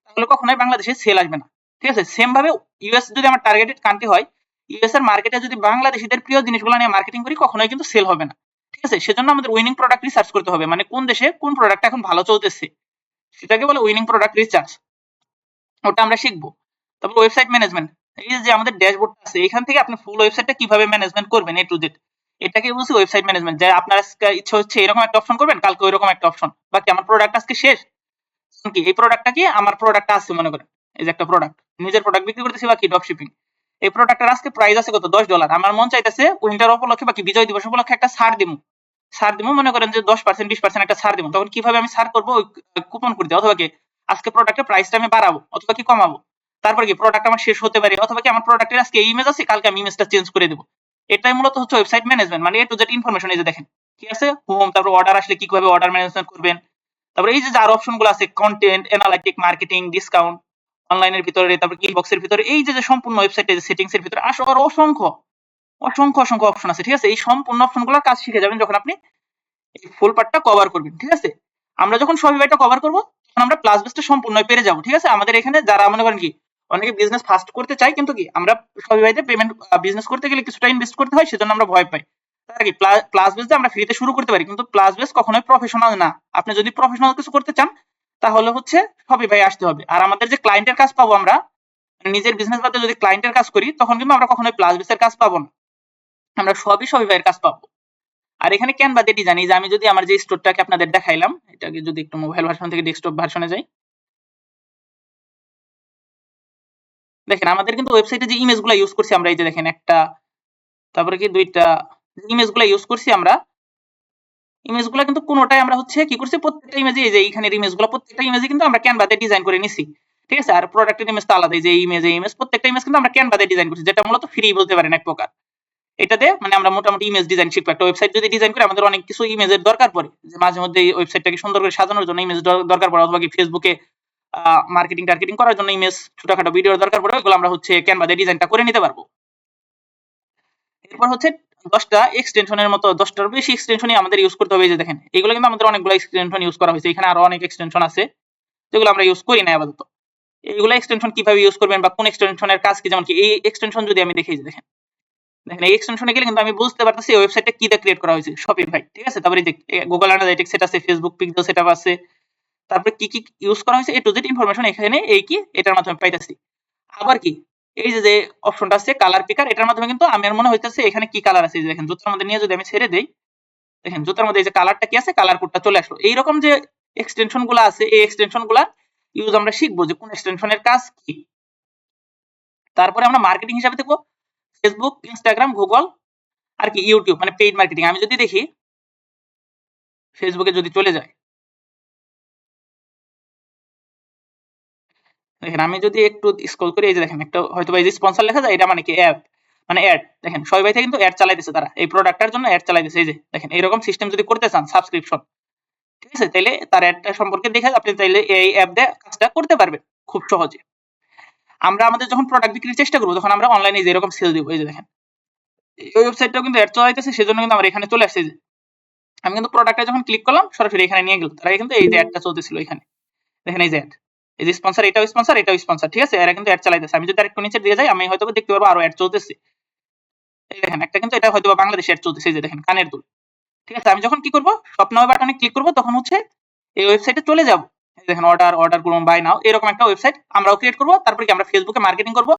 তাহলে কখনোই বাংলাদেশে সেল আসবে না, ঠিক আছে। সেম ভাবে ইউএস যদি আমার টার্গেটেড কান্ট্রি হয়, ইউএস এর মার্কেটে যদি বাংলাদেশিদের প্রিয় জিনিসগুলো নিয়ে মার্কেটিং করি কখনোই কিন্তু সেল হবে না, ঠিক আছে। সেজন্য আমাদের উইনিং প্রোডাক্ট রিসার্চ করতে হবে, মানে কোন দেশে কোন প্রোডাক্ট এখন ভালো চলতেছে সেটাকে বলে উইনিং প্রোডাক্ট রিসার্চ, ওটা আমরা শিখবো। তারপর ওয়েবসাইট ম্যানেজমেন্ট, এই যে আমাদের ড্যাশবোর্ড আছে এখান থেকে আপনি ফুল ওয়েবসাইটটা কিভাবে ম্যানেজমেন্ট করবেন এ টু জেড, এটাকে বলছি ওয়েবসাইট ম্যানেজমেন্ট। যে আপনার আজকে ইচ্ছা হচ্ছে এরকম একটা অপশন করবেন, কালকে ওইরকম একটা অপশন, বাকি আমার প্রোডাক্ট আজকে শেষ, কি এই প্রোডাক্টটা কি আমার প্রোডাক্টটা আছে মনে করেন এই যে একটা প্রোডাক্ট, নিজের প্রোডাক্ট বিক্রি করতেছি বাকি ড্রপ শিপিং, এই প্রোডাক্টের আজকে প্রাইস আছে কত $10, আমার মন চাইতেছে উইন্টার উপলক্ষে বাকি বিজয় দিবস উপলক্ষে একটা ছাড় দিমু মনে করেন যে 10% 20% একটা ছাড় দিমু, তখন কিভাবে আমি ছাড় করবো ওই কুপন কোড দিয়ে, অথবা কি আজকে প্রোডাক্টের প্রাইসটা আমি বাড়াবো অথবা কি কমাবো, তারপর কি প্রোডাক্ট আমার শেষ হতে পারে, অথবা কি আমার প্রোডাক্টের আজকে এই ইমেজ আছে কালকে আমি ইমেজটা চেঞ্জ করে দেবো, এটাই মূলত হচ্ছে ওয়েবসাইট ম্যানেজমেন্ট, মানে এ টু জেড ইনফরমেশন। এই যে দেখেন কি আছে, হোম, তারপর অর্ডার আসলে কিভাবে অর্ডার ম্যানেজমেন্ট করবেন, তারপর এই যে আরো অপশনগুলো আছে, কন্টেন্ট, অ্যানালাইটিক, মার্কেটিং, ডিসকাউন্ট, অনলাইনের ভিতরে, তারপর ইনবক্সের ভিতরে, এই যে সম্পূর্ণ ওয়েবসাইটে সেটিংস এর ভিতরে আর অসংখ্য অসংখ্য অসংখ্য অপশন আছে। ঠিক আছে, এই সম্পূর্ণ অপশনগুলোর কাজ শিখে যাবেন যখন আপনি এই ফুল পার্টটা কভার করবেন। ঠিক আছে, আমরা যখন শপিফাইটা কভার করব তখন আমরা প্লাস বেসটা সম্পূর্ণ পেরে যাব। ঠিক আছে, আমাদের এখানে যারা মনে করেন কি অনেকে বিজনেস ফাস্ট করতে চায়, কিন্তু কি আমরা শপিফাইতে পেমেন্ট বিজনেস করতে গেলে কিছুটা ইনভেস্ট করতে হয়, সেজন্য আমরা ভয় পাই। তার কি প্লাস বেস দিয়ে আমরা ফ্রিতে শুরু করতে পারি, কিন্তু প্লাস বেস কখনোই প্রফেশনাল না। আপনি যদি প্রফেশনাল কিছু করতে চান তাহলে হচ্ছে শপিফাই আসতে হবে। আর আমাদের যে ক্লায়েন্টের কাজ পাবো, আমরা নিজের বিজনেস বাদে যদি ক্লায়েন্টের কাজ করি তখন কিন্তু আমরা কখনোই প্লাস বেসের কাজ পাবো না, আমরা সবই শপিফাইয়ের কাজ পাবো। আর এখানে ক্যানভা দিয়ে ডিজাইন, এই যে আমি যদি আমার যে স্টোরটাকে আপনাদের দেখাইলাম, এটাকে যদি একটু মোবাইল ভার্সন থেকে ডেস্কটপ ভার্সনে যাই, দেখেন আমাদের কিন্তু ওয়েবসাইটে যে ইমেজগুলো ইউজ করছি আমরা, এই যে দেখেন একটা, তারপরে কি দুইটা ইমেজগুলো ইউজ করছি আমরা, ইমেজগুলো কিন্তু কোনোটাই আমরা হচ্ছে কি করছি, প্রত্যেকটা ইমেজে, এই যে এইখানের ইমেজগুলো প্রত্যেকটা ইমেজে কিন্তু আমরা ক্যানভাতে ডিজাইন করে নিছি। ঠিক আছে, আর প্রোডাক্টের ইমেজ তো আলাদা, এই যে ইমেজ প্রত্যেকটা ইমেজ কিন্তু আমরা ক্যানভাতে ডিজাইন করছি, যেটা মূলত ফ্রি বলতে পারেন এক প্রকার। এটাতে মানে আমরা মোটামুটি ইমেজ ডিজাইন শিখবো। একটা ওয়েবসাইট যদি ডিজাইন করি আমাদের অনেক কিছু ইমেজের দরকার পড়ে, যে মাঝে মধ্যে এই ওয়েবসাইটটাকে সুন্দর করে সাজানোর জন্য ইমেজ দরকার পড়ে, অথবা কি ফেসবুকে মার্কেটিং টার্গেটিং করার জন্য ইমেজ, ছোটখাটো ভিডিওর দরকার পড়ে, ওগুলো আমরা হচ্ছে ক্যানভা দিয়ে ডিজাইনটা করে নিতে পারবো। এরপর হচ্ছে 10টা এক্সটেনশনের মতো, 10টার বেশি এক্সটেনশনই আমাদের ইউজ করতে হবে। এই যে দেখেন এগুলো কিন্তু আমাদের অনেকগুলো এক্সটেনশন ইউজ করা হয়েছে, এখানে আরো অনেক এক্সটেনশন আছে যেগুলো আমরা ইউজ করি না আপাতত। এইগুলো এক্সটেনশন কিভাবে ইউজ করবেন বা কোন এক্সটেনশনের কাজ কি, যেমন কি এই এক্সটেনশন যদি আমি দেখি, দেখেন দেখেন এই এক্সটেনশনে গেলে কিন্তু আমি বুঝতে পারতেছি এই ওয়েবসাইটটা কি দিয়ে ক্রিয়েট করা হয়েছে, শপিফাই। ঠিক আছে, তারপরে গুগল অ্যানালাইটিক্স সেট আছে, ফেসবুক পিক্সেল সেটআপ আছে, তারপরে কি কি ইউজ করা হয়েছে এ টু জেড ইনফরমেশন এখানে এই কি এটার মাধ্যমে পাইতেছি। আবার কি এই যে অপশনটা আছে কালার পিকার, এটার মাধ্যমে কিন্তু আমার মনে হইতেছে এখানে কি কালার আছে, দেখেন জুতার মধ্যে নিয়ে যদি আমি ছেড়ে দেই, দেখেন জুতার মধ্যে এই যে কালারটা কি আছে, কালার কোডটা চলে আসলো। এইরকম যে এক্সটেনশন গুলো আছে, এই এক্সটেনশন গুলা ইউজ আমরা শিখবো যে কোন এক্সটেনশনের কাজ কি। তারপরে আমরা মার্কেটিং হিসাবে দেখবো ফেসবুক, ইনস্টাগ্রাম, গুগল, আর কি ইউটিউব, মানে পেইড মার্কেটিং। আমি যদি দেখি ফেসবুকে যদি চলে যায়, দেখেন আমি যদি একটু স্ক্রল করি, এই যে দেখেন একটা হয়তো এই যে স্পন্সর লেখা যায়, এটা মানে কি অ্যাপ, মানে অ্যাড। দেখেন সবাই থেকে কিন্তু অ্যাড চালাইতেছে, তারা এই প্রোডাক্টটার জন্য অ্যাড চালাইতেছে। এই যে দেখেন এরকম সিস্টেম যদি করতে চান সাবস্ক্রিপশন, ঠিক আছে, তাইলে তার অ্যাডটা সম্পর্কে দেখে আপনি চাইলে এই অ্যাপ দিয়ে কাজটা করতে পারবেন খুব সহজে। আমরা আমাদের যখন প্রোডাক্ট বিক্রির চেষ্টা করবো তখন আমরা অনলাইনে যে এরকম সেল দিব, এই যে দেখেন এই ওয়েবসাইটটাও কিন্তু অ্যাড চালাইতেছে, সেজন্য কিন্তু আমার এখানে চলে আসছে। যে আমি কিন্তু প্রোডাক্টে যখন ক্লিক করলাম সরাসরি এখানে নিয়ে গেল, তারা কিন্তু এই যে অ্যাডটা চলতেছিল এখানে, দেখেন এই যে অ্যাড, এই যে স্পন্সর, এটাও স্পন্সর, এটাও স্পন্সর। ঠিক আছে, এরা কিন্তু অ্যাড চালাইতেছে। আমি যদি আরেকটু নিচে দিয়ে যাই আমি হয়তো দেখতে পারবো আরো অ্যাড চলতেছে। এই দেখেন একটা কিন্তু এটা হয়তো বাংলাদেশে অ্যাড চলতেছে, এই যে দেখেন কানের দুল। ঠিক আছে, আমি যখন কি করব শপ নাও বাটনে ক্লিক করব তখন হচ্ছে এই ওয়েবসাইটে চলে যাব। এই দেখেন অর্ডার করুন, বাই নাও, এরকম একটা ওয়েবসাইট আমরাও ক্রিয়েট করব। তারপরে কি আমরা ফেসবুকে মার্কেটিং করব।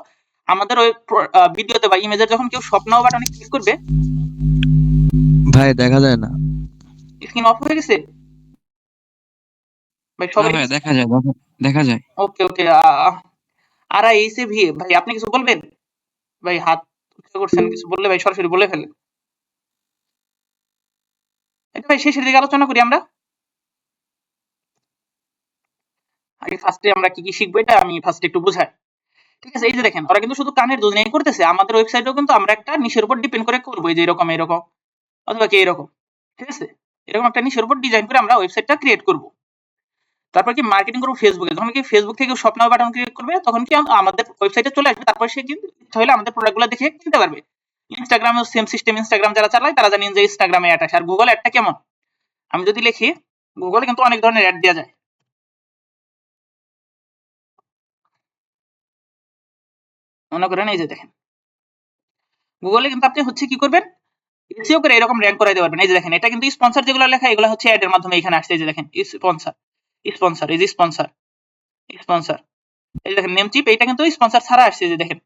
আমাদের ওই ভিডিওতে বা ইমেজে যখন কেউ শপ নাও বাটনে ক্লিক করবে, ভাই দেখা যায় না। স্ক্রিন অফ হয়ে গেছে ভাই না সবাই? ভাই দেখা যায়, দেখা যায়। ওকে ওকে, আর এইসে ভি ভাই আপনি কিছু বলবেন? ভাই হাত উঁচু করছেন, কিছু বললে ভাই সরাসরি বলে ফেলেন। এটা ভাই শেষের দিকে আলোচনা করি আমরা। আগে ফার্স্টে আমরা কি কি শিখবো এটা আমি ফার্স্টে একটু বুঝাই। ঠিক আছে, এই যে দেখেন ওরা কিন্তু শুধু কানের দুল নিয়ে করতেছে, আমাদের ওয়েবসাইটেও কিন্তু আমরা একটা নিশের উপর ডিপেন্ড করে করবো, এই যে এরকম এরকম অথবা কি এরকম। ঠিক আছে, এরকম একটা নিশের উপর ডিজাইন করে আমরা ওয়েবসাইটটা ক্রিয়েট করব। তারপর কি মার্কেটিং করবো ফেসবুকে, যখন কি ফেসবুক থেকে শপ নাও বাটন ক্রিয়েট করবে তখন কি আমাদের ওয়েবসাইটে চলে আসবে, তারপর সে কিন্তু ইচ্ছা হলে আমাদের প্রোডাক্টগুলো দেখে কিনতে পারবে। ইনস্টাগ্রামেও সেম সিস্টেম, ইনস্টাগ্রাম যারা চালায় তারা জানেন যে ইনস্টাগ্রামে অ্যাড আসে। আর গুগল অ্যাডটা কেমন, আমি যদি লিখি গুগলে কিন্তু অনেক ধরনের অ্যাড দেওয়া যায়। মনে করেন এই যে দেখেন গুগলে কিন্তু আপনি হচ্ছে কি করবেন, এসইও করে এরকম র‍্যাঙ্ক করাইতে পারবেন। এই যে দেখেন এটা কিন্তু স্পন্সর যেগুলো লেখা এগুলো হচ্ছে অ্যাড এর মাধ্যমে এখানে আসছে। এই যে দেখেন স্পন্সর, স্পন্সর, এই যে স্পন্সর, স্পন্সর, এই যে দেখেন নেমচিপ, এটা কিন্তু স্পন্সর ছাড়া আসছে। এই যে দেখেন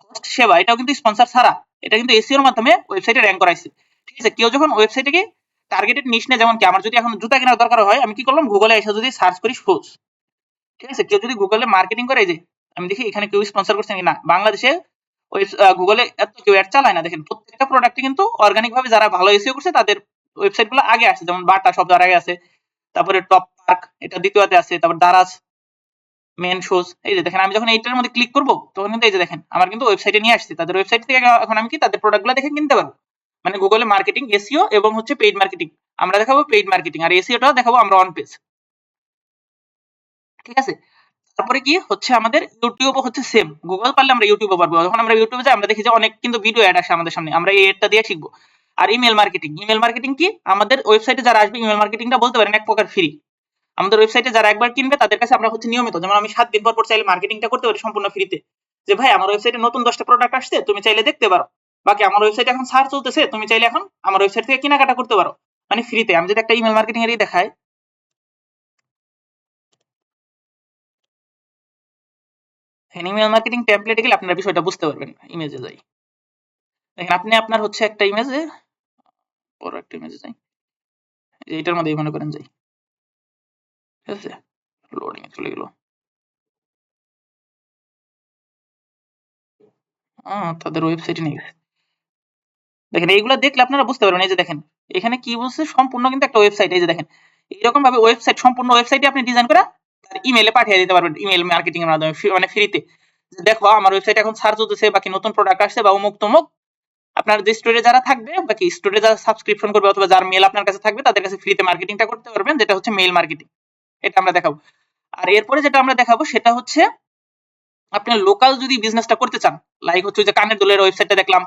হোস্ট সেবা, এটাও কিন্তু স্পন্সর ছাড়া, এটা কিন্তু এসইও এর মাধ্যমে ওয়েবসাইটে র‍্যাঙ্ক করাইছে। ঠিক আছে, কেউ যখন ওয়েবসাইটে কি টার্গেটেড নিশ নেয়, যেমন কি আমার যদি এখন জুতা কেনার দরকার হয় আমি কি করলাম গুগলে এসে যদি সার্চ করি শুজ, ঠিক আছে, কেউ যদি গুগলে মার্কেটিং করে, এই যে আমি দেখি এখানে কেউ স্পন্সর করছে না, বাংলাদেশে ওই গুগলে এত কেউ অ্যাড চালায় না। দেখেন প্রত্যেকটা প্রোডাক্টে কিন্তু অর্গানিক ভাবে যারা ভালো এসইও করছে তাদের ওয়েবসাইট গুলো আগে আসছে, যেমন বাটা শব্দ আগে আছে, তারপরে টপ পার্ক এটা দ্বিতীয়তে আছে, তারপর দারাজ, মেন শোজ, এই যে দেখেন আমি যখন এইটার মধ্যে ক্লিক করব তখন কিন্তু এই যে দেখেন আমার কিন্তু ওয়েবসাইটে নিয়ে আসছে, তাদের ওয়েবসাইট থেকে এখন আমি কি তাদের প্রোডাক্টগুলো দেখে কিনতে পারবো। মানে গুগলে মার্কেটিং, এসইও এবং হচ্ছে পেইড মার্কেটিং, আমরা দেখাবো পেইড মার্কেটিং আর এসইওটাও দেখাবো আমরা অন পেজ, ঠিক আছে। তারপরে কি হচ্ছে আমাদের ইউটিউবও হচ্ছে সেম, গুগল পারলে আমরা ইউটিউবও পারবো। যখন আমরা ইউটিউবে যাই আমরা দেখি যে অনেক কিন্তু ভিডিও অ্যাড আসে আমাদের সামনে, আমরা এই অ্যাডটা দিয়ে শিখবো। আর ইমেল মার্কেটিং, ইমেল মার্কেটিং কি আমাদের ওয়েবসাইটে যারা আসবে ইমেল মার্কেটিংটা বলতে পারেন এক প্রকার ফ্রি। আমাদের ওয়েবসাইটে যারা একবার কিনবে তাদের কাছে আমরা হচ্ছে নিয়মিত, যেমন আমি 7 দিন পর পর চাইলে মার্কেটিংটা করতে পারি সম্পূর্ণ ফ্রিতে, যে ভাই আমার ওয়েবসাইটে নতুন 10টা প্রোডাক্ট আসছে তুমি চাইলে দেখতে পারো, বাকি আমার ওয়েবসাইটে এখন সার্চ চলতেছে তুমি চাইলে এখন আমার ওয়েবসাইট থেকে কেনাকাটা করতে পারো, মানে ফ্রিতে। আমি যদি একটা ইমেল মার্কেটিং এরই দেখাই, ইমেল মার্কেটিং টেমপ্লেটে গেলে আপনারা বিষয়টা বুঝতে পারবেন। ইমেজে যাই, দেখেন আপনি আপনার হচ্ছে একটা ইমেজে, বড় একটা ইমেজে যাই, এইটার মধ্যে মনে করেন যাই, ঠিক আছে, লোডিং এ চলে গেল, তাদের ওয়েবসাইটে নিয়ে গেছে। দেখেন এইগুলো দেখলে আপনারা বুঝতে পারবেন, এই যে দেখেন এখানে কি বলছে, সম্পূর্ণ কিন্তু একটা ওয়েবসাইট, এই যে দেখেন এইরকম ভাবে ওয়েবসাইট, সম্পূর্ণ ওয়েবসাইটে আপনি ডিজাইন করে তার ইমেইলে পাঠিয়ে দিতে পারবেন, ইমেল মার্কেটিং এর মাধ্যমে মানে ফ্রিতে। দেখো আমার ওয়েবসাইটে এখন সার্চ হতেছে বাকি নতুন প্রোডাক্ট আসছে বা অমুক তমুক, আপনার যে স্টোরে যারা থাকবে বাকি স্টোরে যারা সাবস্ক্রিপশন করবে অথবা যার মেল আপনার কাছে থাকবে তাদের কাছে ফ্রিতে মার্কেটিংটা করতে পারবেন, যেটা হচ্ছে মেইল মার্কেটিং, এটা আমরা দেখাবো। আর এরপরে যেটা আমরা দেখাবো সেটা হচ্ছে আপনি লোকাল যদি বিজনেসটা করতে চান, লাইক হচ্ছে যে কানের দুলের ওয়েবসাইটটা দেখলাম,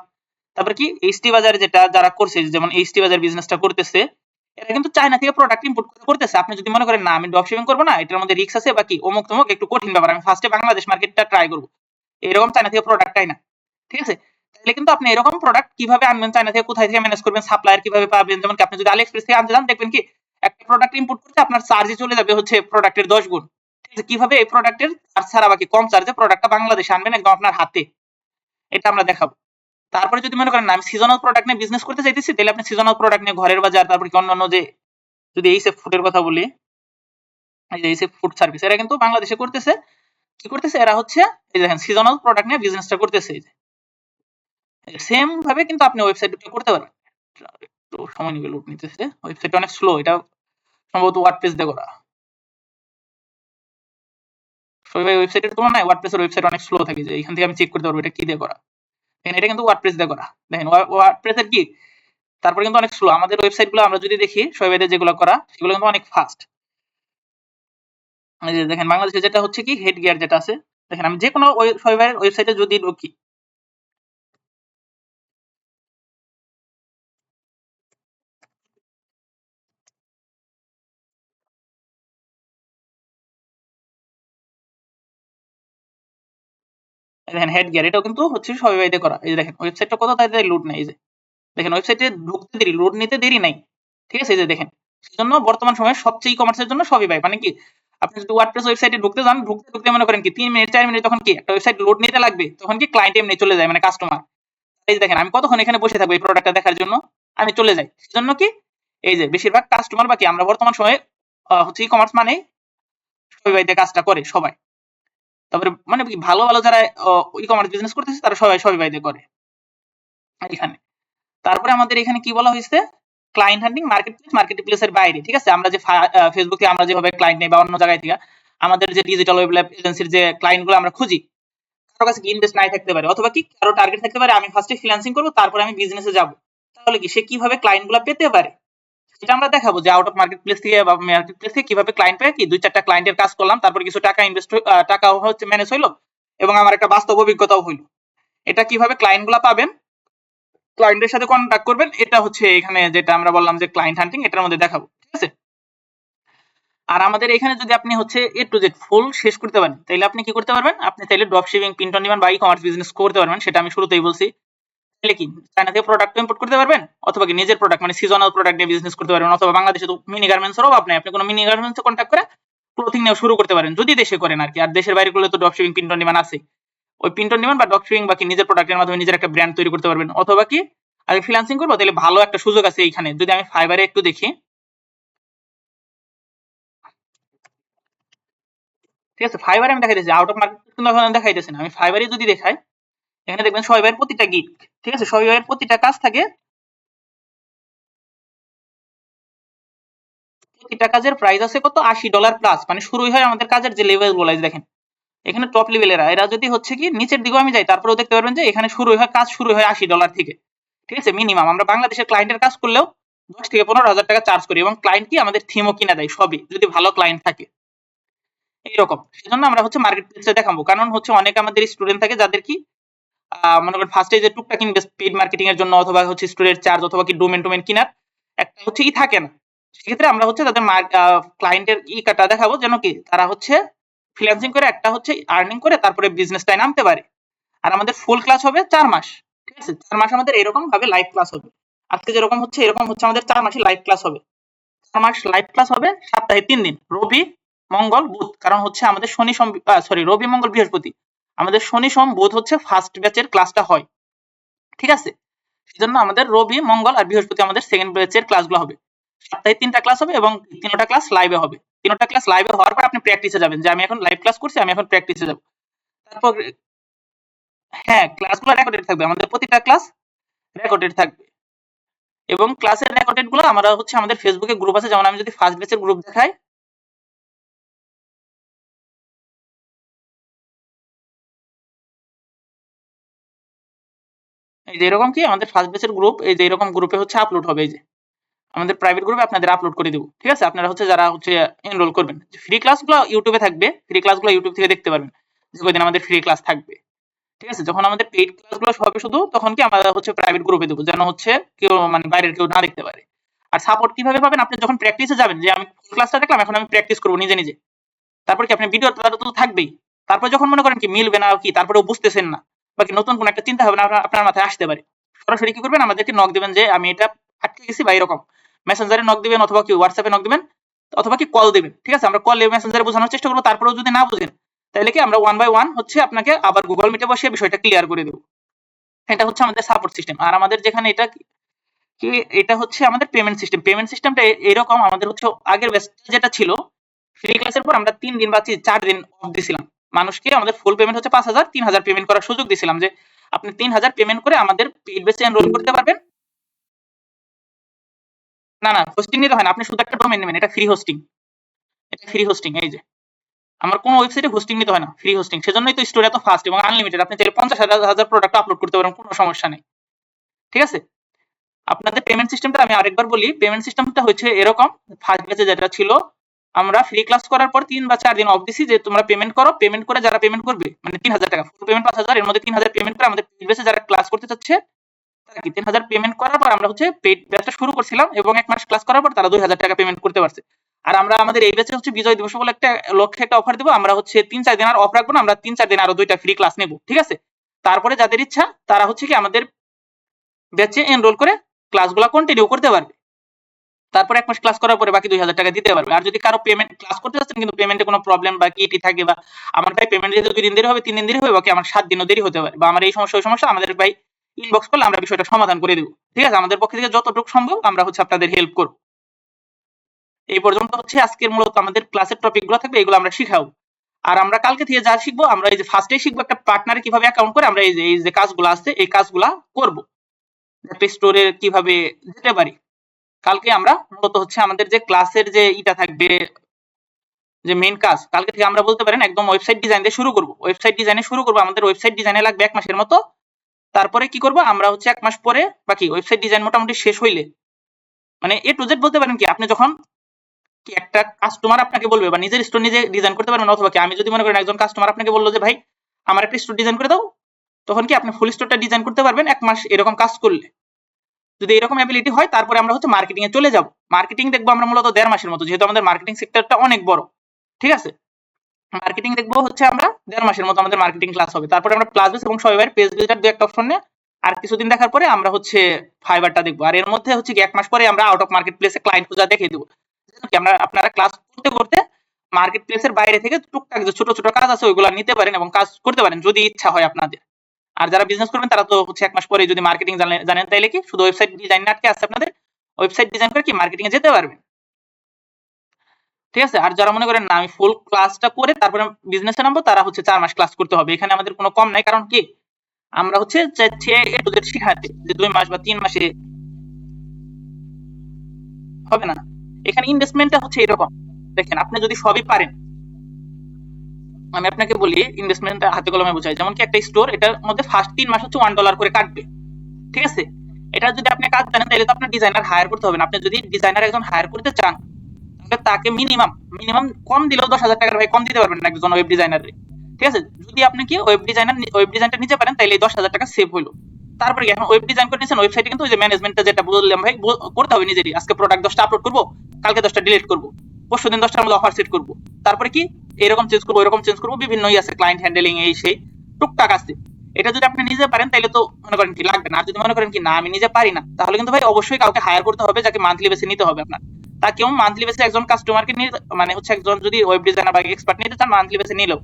তারপর কি এইচটি বাজারে যেটা যারা করছে, যেমন এইচটি বাজার বিজনেসটা করতেছে, এরা কিন্তু চায়না থেকে প্রোডাক্ট ইম্পোর্ট করতেছে। আপনি যদি মনে করেন না আমি ড্রপ শিপিং করবো না, এটার মধ্যে রিস্ক আছে বা কি অমুক তমুক একটু কঠিন ব্যাপার, আমি ফার্স্টে বাংলাদেশ মার্কেটটা ট্রাই করবো, এরকম চায়না থেকে প্রোডাক্টটাই না, ঠিক আছে। তাহলে কিন্তু আপনি এরকম প্রোডাক্ট কিভাবে আনবেন, চায়না থেকে কোথায় থেকে ম্যানেজ করবেন, সাপ্লায়ার কিভাবে পাবেন, যেমন কি আপনি যদি আলি এক্সপ্রেস থেকে আনতে যান দেখবেন কি একটা প্রোডাক্ট ইম্পোর্ট করতে আপনার চার্জে চলে যাবে হচ্ছে প্রোডাক্টের 10 গুণ, ঠিক আছে। কিভাবে এই প্রোডাক্টের চার্জ ছাড়া বাকি কম চার্জে প্রোডাক্টটা বাংলাদেশে আনবেন একদম আপনার হাতে, এটা আমরা দেখাবো। তারপরে যদি মনে করেন আমি সিজনাল প্রোডাক্ট নিয়ে বিজনেস করতে চাইতেছি, তাহলে আপনি সিজনাল প্রোডাক্ট নিয়ে ঘরের বাজার, তারপর কি অন্যান্য যে, যদি এইসেফ ফুডের কথা বলি, এই যে এইসেফ ফুড সার্ভিস, এরা কিন্তু বাংলাদেশে করতেছে, কি করতেছে এরা হচ্ছে এই দেখেন সিজনাল প্রোডাক্ট নিয়ে বিজনেসটা করতেছে, এই যে সেম ভাবে কিন্তু আপনি ওয়েবসাইটটা করতে পারবেন। একটু সময় নিবে, লোড নিতেছে, ওয়েবসাইটটা অনেক স্লো, এটা সম্ভবত ওয়ার্ডপ্রেস দিয়ে করা, সবাই ওয়েবসাইটের তুলনায় ওয়ার্ডপ্রেসের ওয়েবসাইট অনেক স্লো থাকে, যে এখান থেকে আমি চেক করতে পারবো এটা কি দিয়ে করা। দেখেন এটা কিন্তু ওয়ার্ডপ্রেস দিয়ে করা, দেখেন ওয়ার্ডপ্রেসের কি, তারপরে কিন্তু অনেক স্লো। আমাদের ওয়েবসাইটগুলো আমরা যদি দেখি শোয়েবেদের যেগুলো করা সেগুলো কিন্তু অনেক ফাস্ট। এই যে দেখেন বাংলাদেশে যেটা হচ্ছে কি হেড গিয়ার যেটা আছে, দেখেন আমি যে কোনো শোয়েবের ওয়েবসাইটে যদি ঢুকি, দেখেন হেড গিয়ার এটাও কিন্তু হচ্ছে শোয়েবে করা। এই যে দেখেন ওয়েবসাইটটা কত তাড়াতাড়ি লোড নেয়, এই যে দেখেন ওয়েবসাইটে ঢুকতে দেরি, লোড নিতে দেরি নাই, ঠিক আছে। এই যে দেখেন সেজন্য বর্তমান সময়ে সবচেয়ে ই কমার্সের জন্য শপিফাই, মানে কি আপনি যদি ওয়ার্ডপ্রেস ওয়েবসাইটে ঢুকতে যান, ঢুকতে ঢুকতে মনে করেন কি 3 মিনিট 4 মিনিট তখন কি একটা ওয়েবসাইট লোড নিতে লাগবে, তখন কি ক্লায়েন্ট এমনি চলে যায়, মানে কাস্টমার। এই যে দেখেন আমি কতক্ষণ এখানে বসে থাকবো এই প্রোডাক্টটা দেখার জন্য, আমি চলে যাই। সেজন্য কি এই যে বেশিরভাগ কাস্টমার বাকি আমরা বর্তমান সময়ে হচ্ছে ই কমার্স মানে শপিফাইতে কাজটা করে সবাই। তারপরে মানে কি ভালো ভালো যারা ই কমার্স বিজনেস করতেছে তারা সবাই শপিফাইতে করে এখানে। তারপরে আমাদের এখানে কি বলা হয়েছে, ক্লায়েন্ট হান্টিং মার্কেট প্লেসের বাইরে, ঠিক আছে। আমরা যে ফেসবুকে আমরা যেভাবে ক্লায়েন্ট নেই বা অন্য জায়গায় থেকে আমাদের যে ডিজিটাল ওয়েব এজেন্সির যে ক্লায়েন্ট গুলো আমরা খুঁজি, কারো কাছে কি ইনভেস্ট নাই থাকতে পারে অথবা কি কারো টার্গেট থাকতে পারে আমি ফার্স্টে ফ্রিল্যান্সিং করবো তারপরে আমি বিজনেসে যাব, তাহলে কি সে কিভাবে ক্লায়েন্ট গুলো পেতে পারে সেটা আমরা দেখাবো, যে আউট অফ মার্কেট প্লেস থেকে বা মার্কেট প্লেস থেকে কিভাবে ক্লায়েন্ট পেয়ে কি 2-4টা ক্লায়েন্টের কাজ করলাম, তারপর কিছু টাকা ইনভেস্ট টাকা হচ্ছে ম্যানেজ হইলো এবং আমার একটা বাস্তব অভিজ্ঞতাও হইলো। এটা কিভাবে ক্লায়েন্ট গুলা পাবেন, ক্লায়েন্টের সাথে কন্ট্যাক্ট করবেন, এটা হচ্ছে এখানে যেটা আমরা বললাম যে ক্লায়েন্ট হান্টিং, এটার মধ্যে দেখাবো, ঠিক আছে। আর আমাদের এখানে যদি আপনি হচ্ছে এ টু জেড ফুল শেষ করতে পারেন, তাহলে আপনি কি করতে পারবেন, আপনি চাইলে drop shipping, print on demand বা ই কমার্স বিজনেস করতে পারবেন, সেটা আমি শুরুতেই বলছি। তাহলে কি চায়না থেকে প্রোডাক্ট ইম্পোর্ট করতে পারবেন অথবা কি নিজের প্রোডাক্ট মানে সিজনাল প্রোডাক্ট নিয়ে বিজনেস করতে পারবেন, অথবা বাংলাদেশে তো মিনি গার্মেন্টসের অভাব নাই, আপনি কোনো মিনি গার্মেন্টসে কন্ট্যাক্ট করে ক্লোথিং নিয়ে শুরু করতে পারেন যদি দেশে করেন আর কি। আর দেশের বাইরে করলে তো drop shipping, print on demand আছে, ওই প্রিন্ট অন ডিমান্ড বা ড্রপ শিপিং বা কি নিজের প্রোডাক্টের মাধ্যমে নিজের একটা ব্র্যান্ড তৈরি করতে পারবেন, অথবা কি আগে ফ্রিল্যান্সিং করবো, তাহলে ভালো একটা সুযোগ আছে এইখানে। যদি আমি ফাইবারে একটু দেখি, ঠিক আছে, ফাইবারে আমি দেখাইতেছি, আউট অফ মার্কেট কিন্তু এখন দেখাইতেছি না, আমি ফাইবারে যদি দেখাই এখানে দেখবেন শোয়েবের প্রতিটা গিগ, ঠিক আছে, শোয়েবের প্রতিটা কাজ থাকে, প্রতিটা কাজের প্রাইস আছে কত $80 প্লাস, মানে শুরুই হয় আমাদের কাজের যে লেভেল গুলো, দেখেন এখানে টপ লেভেলেরা এরা যদি হচ্ছে কি নিচের দিকেও আমি যাই তারপরেও দেখতে পারবেন যে এখানে কাজ শুরু হয় $80 থেকে। ঠিক আছে, মিনিমাম আমরা বাংলাদেশের ক্লায়েন্টের কাজ করলেও 10 থেকে 15,000 টাকা চার্জ করি এবং ক্লায়েন্ট কি আমাদের থিমও কিনা দেয় সবই, যদি ভালো ক্লায়েন্ট থাকে এইরকম। সেজন্য আমরা হচ্ছে মার্কেট প্লেসে দেখাবো, কারণ হচ্ছে অনেক আমাদের স্টুডেন্ট থাকে যাদের কি মনে করেন ফার্স্টে যে টুকটাক ইনভেস্ট পেইড মার্কেটিং এর জন্য অথবা হচ্ছে স্টুডেন্ট চার্জ অথবা কি ডোমেন কিনার একটা হচ্ছে কি থাকে না, সেক্ষেত্রে আমরা হচ্ছে তাদের ক্লায়েন্টের কাটা দেখাবো যেন কি তারা হচ্ছে ফ্রিল্যান্সিং করে একটা হচ্ছে আর্নিং করে তারপরে বিজনেসটায় নামতে পারে। আর আমাদের ফুল ক্লাস হবে 4 মাস। ঠিক আছে, 4 মাস আমাদের এরকম ভাবে লাইভ ক্লাস হবে। আজকে যেরকম হচ্ছে এরকম হচ্ছে আমাদের 4 মাসে লাইভ ক্লাস হবে। 4 মাস লাইভ ক্লাস হবে সপ্তাহে 3 দিন, রবি মঙ্গল বুধ। কারণ হচ্ছে আমাদের রবি মঙ্গল বৃহস্পতি আমাদের শনি সোম বুধ হচ্ছে ফার্স্ট ব্যাচের ক্লাসটা হয়। ঠিক আছে, সেজন্য আমাদের রবি মঙ্গল আর বৃহস্পতি আমাদের সেকেন্ড ব্যাচের ক্লাসগুলো হবে। সপ্তাহে 3টা ক্লাস হবে এবং 3টা ক্লাস লাইভে হবে। 3টা ক্লাস লাইভে হওয়ার পর আপনি প্র্যাকটিসে যাবেন যে আমি এখন লাইভ ক্লাস করছি, আমি এখন প্র্যাকটিসে যাব। তারপর হ্যাঁ, ক্লাসগুলো রেকর্ডেড থাকবে, আমাদের প্রতিটা ক্লাস রেকর্ডেড থাকবে এবং ক্লাসের রেকর্ডেড গুলো আমরা হচ্ছে আমাদের ফেসবুকে গ্রুপ আছে, যেমন আমি যদি ফার্স্ট ব্যাচের গ্রুপ দেখাই, এই যে এরকম কি আমাদের ফার্স্ট ব্যাচের গ্রুপ, এই যে এরকম গ্রুপে হচ্ছে আপলোড হবে, এই যে আমাদের প্রাইভেট গ্রুপে আপনাদের আপলোড করে দেব। ঠিক আছে, আপনারা হচ্ছে যারা হচ্ছে এনরোল করবেন, ফ্রি ক্লাসগুলো ইউটিউবে থাকবে, ফ্রি ক্লাসগুলো ইউটিউব থেকে দেখতে পারবেন যে কয়দিন আমাদের ফ্রি ক্লাস থাকবে। ঠিক আছে, যখন আমাদের পেইড ক্লাসগুলো হবে শুধু তখন কি আমরা হচ্ছে প্রাইভেট গ্রুপে দেবো, যেন হচ্ছে কেউ মানে বাইরের কেউ না দেখতে পারে। আর সাপোর্ট কিভাবে পাবেন, আপনি যখন প্র্যাকটিসে যাবেন যে আমি ফুল ক্লাসটা দেখলাম এখন আমি প্র্যাকটিস করবো নিজে নিজে, তারপর কি আপনি ভিডিও তো থাকবেই, তারপর যখন মনে করেন কি মিলবে না কি তারপরেও বুঝতেছেন না বা কি নতুন কোন একটা চিন্তা ভাবনা আপনার মাথায় আসতে পারে, সরাসরি কি করবেন আমাদেরকে নক দিবেন যে আমি এটা আটকে গেছি বা এরকম, মেসেঞ্জারে নক দিবেন অথবা কি হোয়াটসঅ্যাপে নক দিবেন অথবা কি কল দিবেন। ঠিক আছে, আমরা কলে মেসেঞ্জারে বোঝানোর চেষ্টা করবো, তারপরেও যদি না বুঝেন তাহলে কি আমরা 1 বাই 1 হচ্ছে আপনাকে আবার গুগল মিটে বসিয়ে বিষয়টা ক্লিয়ার করে দেব। এটা হচ্ছে আমাদের সাপোর্ট সিস্টেম। আর আমাদের যেখানে এটা কি এটা হচ্ছে আমাদের পেমেন্ট সিস্টেম। পেমেন্ট সিস্টেমটা এরকম, আমাদের হচ্ছে আগের ব্যাচ যেটা ছিল ফ্রি ক্লাসের পর আমরা 3 দিন বা 4 দিন অফ দিছিলাম মানুষকে, আমাদের ফুল পেমেন্ট হচ্ছে 5,000, 3,000 পেমেন্ট করার সুযোগ দিছিলাম যে আপনি 3,000 পেমেন্ট করে আমাদের পেইড ব্যাচে এনরোল করতে পারবেন। না না, হোস্টিং নিতে হয় না, আপনি শুধু একটা ডোমেইন নেবেন, এটা ফ্রি হোস্টিং, এটা ফ্রি হোস্টিং। এই যে আমার কোন ওয়েবসাইটে হোস্টিং নিতে হয় না, ফ্রি হোস্টিং। সেজন্যই তো স্টোর এত ফাস্ট এবং আনলিমিটেড, আপনি চাইলে 50,000 প্রোডাক্ট আপলোড করতে পারেন, কোনো সমস্যা নেই। ঠিক আছে, আপনাদের পেমেন্ট সিস্টেমটা আমি আরেকবার বলি, পেমেন্ট সিস্টেমটা হচ্ছে এরকম, ফার্স্ট ব্যাচে যেটা ছিল আমরা ফ্রি ক্লাস করার পর 3 বা 4 দিন অফ দিছি যে তোমরা পেমেন্ট করো, পেমেন্ট করে যারা পেমেন্ট করবে মানে 3,000 টাকা ফুল পেমেন্ট 5,000, এর মধ্যে 3,000 পেমেন্ট করে আমাদের পেইড ব্যাচে যারা ক্লাস করতে চাচ্ছে তারা কি 3,000 পেমেন্ট করার পর আমরা হচ্ছে পেইড ব্যাচটা শুরু করছিলাম এবং 1 মাস ক্লাস করার পর তারা 2,000 টাকা পেমেন্ট করতে পারছে। আর আমরা আমাদের এই ব্যাচে হচ্ছে বিজয় দিবস বলে একটা লক্ষ্যে একটা অফার দেব, আমরা হচ্ছে 3-4 দিন আর অফ রাখবো না, আমরা 3-4 দিন আরো 2টা ফ্রি ক্লাস নেব। ঠিক আছে, তারপরে যাদের ইচ্ছা তারা হচ্ছে কি আমাদের ব্যাচে এনরোল করে ক্লাসগুলো কন্টিনিউ করতে পারবে, তারপর 1 মাস ক্লাস করার পরে বাকি 2,000 টাকা দিতে পারবে। আর যদি কারো পেমেন্ট ক্লাস করতে যাচ্ছেন কিন্তু পেমেন্টে কোনো প্রবলেম বা কি থাকে বা আমার ভাই পেমেন্ট দিতে 2 দিন দেরি হবে 3 দিন দেরি হবে বাকি আমার 7 দিনও দেরি হতে পারে বা আমার এই সমস্যা ওই সমস্যা, আমাদের ভাই ইনবক্স করলে আমরা বিষয়টা সমাধান করে দেব। ঠিক আছে, আমাদের পক্ষ থেকে যতটুকু সম্ভব আমরা হচ্ছে আপনাদের হেল্প করব। এই পর্যন্ত হচ্ছে আজকের মূলত আমাদের ক্লাসের টপিকগুলো থাকবে, এগুলো আমরা শিখাবো। আর আমরা কালকে থেকে যা শিখবো, আমরা এই যে ফার্স্টেই শিখবো একটা পার্টনারে কিভাবে অ্যাকাউন্ট করে আমরা এই যে কাজগুলো আছে এই কাজগুলো করব, একটা স্টোরে কিভাবে যেতে পারি। কালকে আমরা মূলত হচ্ছে আমাদের যে ক্লাসের যে ইটা থাকবে যে মেইন কাজ, কালকে থেকে আমরা বলতে পারেন একদম ওয়েবসাইট ডিজাইন দিয়ে শুরু করব। ওয়েবসাইট ডিজাইনে শুরু করব, আমাদের ওয়েবসাইট ডিজাইনে লাগবে 1 মাসের মতো। তারপরে কি করব আমরা হচ্ছে 1 মাস পরে বাকি ওয়েবসাইট ডিজাইন মোটামুটি শেষ হইলে মানে এ টু জেড বলতে পারেন কি আপনি যখন কি একটা কাস্টমার আপনাকে বলবে বা নিজের স্টোর নিজে ডিজাইন করতে পারবেন, অথবা কি আমি যদি মনে করেন একজন কাস্টমার আপনাকে বললো যে ভাই আমার একটা স্টোর ডিজাইন করে দাও, তখন কি আপনি ফুল স্টোরটা ডিজাইন করতে পারবেন 1 মাস এরকম কাজ করলে। যদি এরকম অ্যাবিলিটি হয় তারপরে আমরা হচ্ছে মার্কেটিং এ চলে যাব। মার্কেটিং দেখবো আমরা মূলত 1.5 মাসের মতো, যেহেতু আমাদের মার্কেটিং সেক্টরটা অনেক বড়। ঠিক আছে, মার্কেটিং দেখবো হচ্ছে আমরা 1.5 মাসের মতো আমাদের মার্কেটিং ক্লাস হবে। তারপরে আমরা প্লাস বেস এবং সবাই পেজ বিল্ডার 2 একটা অপশন নিয়ে আর কিছুদিন দেখার পরে আমরা হচ্ছে ফাইবারটা দেখবো। আর এর মধ্যে হচ্ছে কি 1 মাস পরে আমরা আউট অফ মার্কেট প্লেসে ক্লায়েন্ট খোঁজা দেখিয়ে দেবো। আমরা আপনারা ক্লাস করতে করতে মার্কেট প্লেসের বাইরে থেকে টুকটাক যে ছোট ছোট কাজ আছে ওইগুলো নিতে পারেন এবং কাজ করতে পারেন যদি ইচ্ছা হয় আপনাদের। আর যারা বিজনেস করবেন তারা তো হচ্ছে 1 মাস পরে যদি মার্কেটিং জানেন তাইলে কি শুধু ওয়েবসাইট ডিজাইন আটকে আছে আপনাদের, ওয়েবসাইট ডিজাইন করে কি মার্কেটিং এ যেতে পারবেন। ঠিক আছে, আর যারা মনে করেন না আমি ফুল ক্লাসটা করে তারপরে বিজনেসে নামবো তারা হচ্ছে 4 মাস ক্লাস করতে হবে। এখানে আমাদের কোনো কম নাই, কারণ কি আমরা হচ্ছে চাইছি এ টু জেড শিখাতে, যে 2 মাস বা 3 মাসে হবে না। এখানে ইনভেস্টমেন্টটা হচ্ছে এরকম, দেখেন আপনি যদি সবই পারেন আমি আপনাকে বলি ইনভেস্টমেন্ট হাতে কলমে বোঝাই, যেমন কি একটা স্টোর, এটার মধ্যে ফার্স্ট 3 মাস হচ্ছে $1 করে কাটবে, ঠিক আছে? এটা যদি আপনি কাজ জানেন তাহলে তো আপনার ডিজাইনার হায়ার করতে হবে না। আপনি যদি ডিজাইনার একজন হায়ার করতে চান তাহলে তাকে মিনিমাম মিনিমাম কম দিলেও 10,000 টাকার ভাই কম দিতে পারবেন না একজন ওয়েব ডিজাইনারে, ঠিক আছে? যদি আপনি কি ওয়েব ডিজাইনটা নিতে পারেন তাহলে এই 10,000 টাকা সেভ হইলো। তারপরে কি এখন ওয়েব ডিজাইন করে নিয়েছেন, ওয়েবসাইটে কিন্তু ওই যে ম্যানেজমেন্টটা যেটা বললাম ভাই করতে হবে নিজেরই। আজকে প্রোডাক্ট 10টা আপলোড করবো, কালকে 10টা ডিলিট করবো, পরশুদিন 10টার মধ্যে অফার সেট করবো, তারপরে কি এরকম চেঞ্জ করবো এরকম চেঞ্জ করবো, বিভিন্নই আছে, ক্লায়েন্ট হ্যান্ডেলিং এই সেই টুকটাক আছে। এটা যদি আপনি নিজে পারেন তাহলে তো মনে করেন কি লাগবে না। আর যদি মনে করেন কি না আমি নিজে পারি না, তাহলে কিন্তু ভাই অবশ্যই কাউকে হায়ার করতে হবে যাকে মান্থলি বেসে নিতে হবে আপনার। তা কেউ মান্থলি বেসে একজন কাস্টমারকে নিয়ে, মানে হচ্ছে একজন যদি ওয়েব ডিজাইনার বা এক্সপার্ট নিতে চান মান্থলি বেসে নিলেও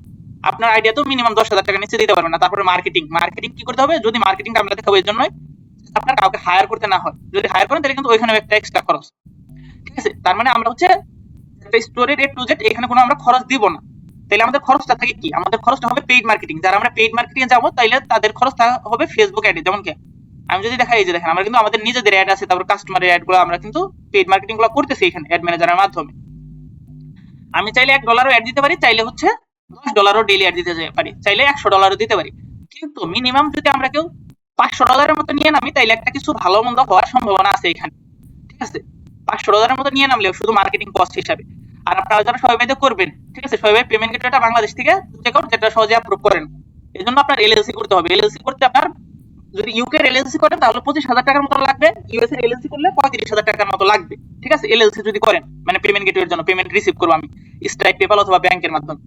আপনার আইডিয়া তো মিনিমাম 10,000 টাকা নিচে দিতে পারবেন না। তারপরে মার্কেটিং মার্কেটিং কি করতে হবে, যদি মার্কেটিং আমরা দেখাবো এর জন্যই আপনার কাউকে হায়ার করতে না হয়। যদি হায়ার করেন তাহলে কিন্তু ওইখানেও একটা এক্সট্রা খরচ, ঠিক আছে? তার মানে আমরা হচ্ছে একটা স্টোরের এ টু জেড এখানে কোনো আমরা খরচ দিব না। তাহলে আমাদের খরচটা থাকে কি, আমাদের খরচটা হবে পেইড মার্কেটিং। যারা আমরা পেইড মার্কেটিং এ যাবো তাইলে তাদের খরচটা হবে ফেসবুক অ্যাডে। যেমন কি আমি যদি দেখাই, এই যে দেখেন আমরা কিন্তু আমাদের নিজেদের অ্যাড আছে, তারপর কাস্টমারের অ্যাড গুলো আমরা কিন্তু পেইড মার্কেটিং গুলো করতেছি এখানে অ্যাড ম্যানেজারের মাধ্যমে। আমি চাইলে $1 অ্যাড দিতে পারি, চাইলে হচ্ছে $10 ডেইলি অ্যাড দিতে পারি, চাইলে $100 দিতে পারি। কিন্তু মিনিমাম যদি আমরা কেউ $500 মতো নিয়ে নামি তাইলে একটা কিছু ভালো মন্দ হওয়ার সম্ভাবনা আছে এখানে, ঠিক আছে? $500 মতো নিয়ে নামলেও শুধু মার্কেটিং কস্ট হিসাবে। আর আপনারা যারা সবাই ভাইতে করবেন, ঠিক আছে, সবাই ভাই পেমেন্ট গেটওয়েটা বাংলাদেশ থেকে চেক আউট, যেটা সহজে অ্যাপ্রুভ করেন। এই জন্য আপনার এলএলসি করতে হবে। এলএলসি করতে আপনার যদি ইউকে এলএলসি করেন তাহলে 25,000 টাকার মতো লাগবে, ইউএস এর এলএলসি করলে 35,000 টাকার মতো লাগবে, ঠিক আছে? এলএলসি যদি করেন মানে পেমেন্ট গেটওয়ের জন্য পেমেন্ট রিসিভ করবো আমি স্ট্রাইপ, পেপাল অথবা ব্যাংকের মাধ্যমে,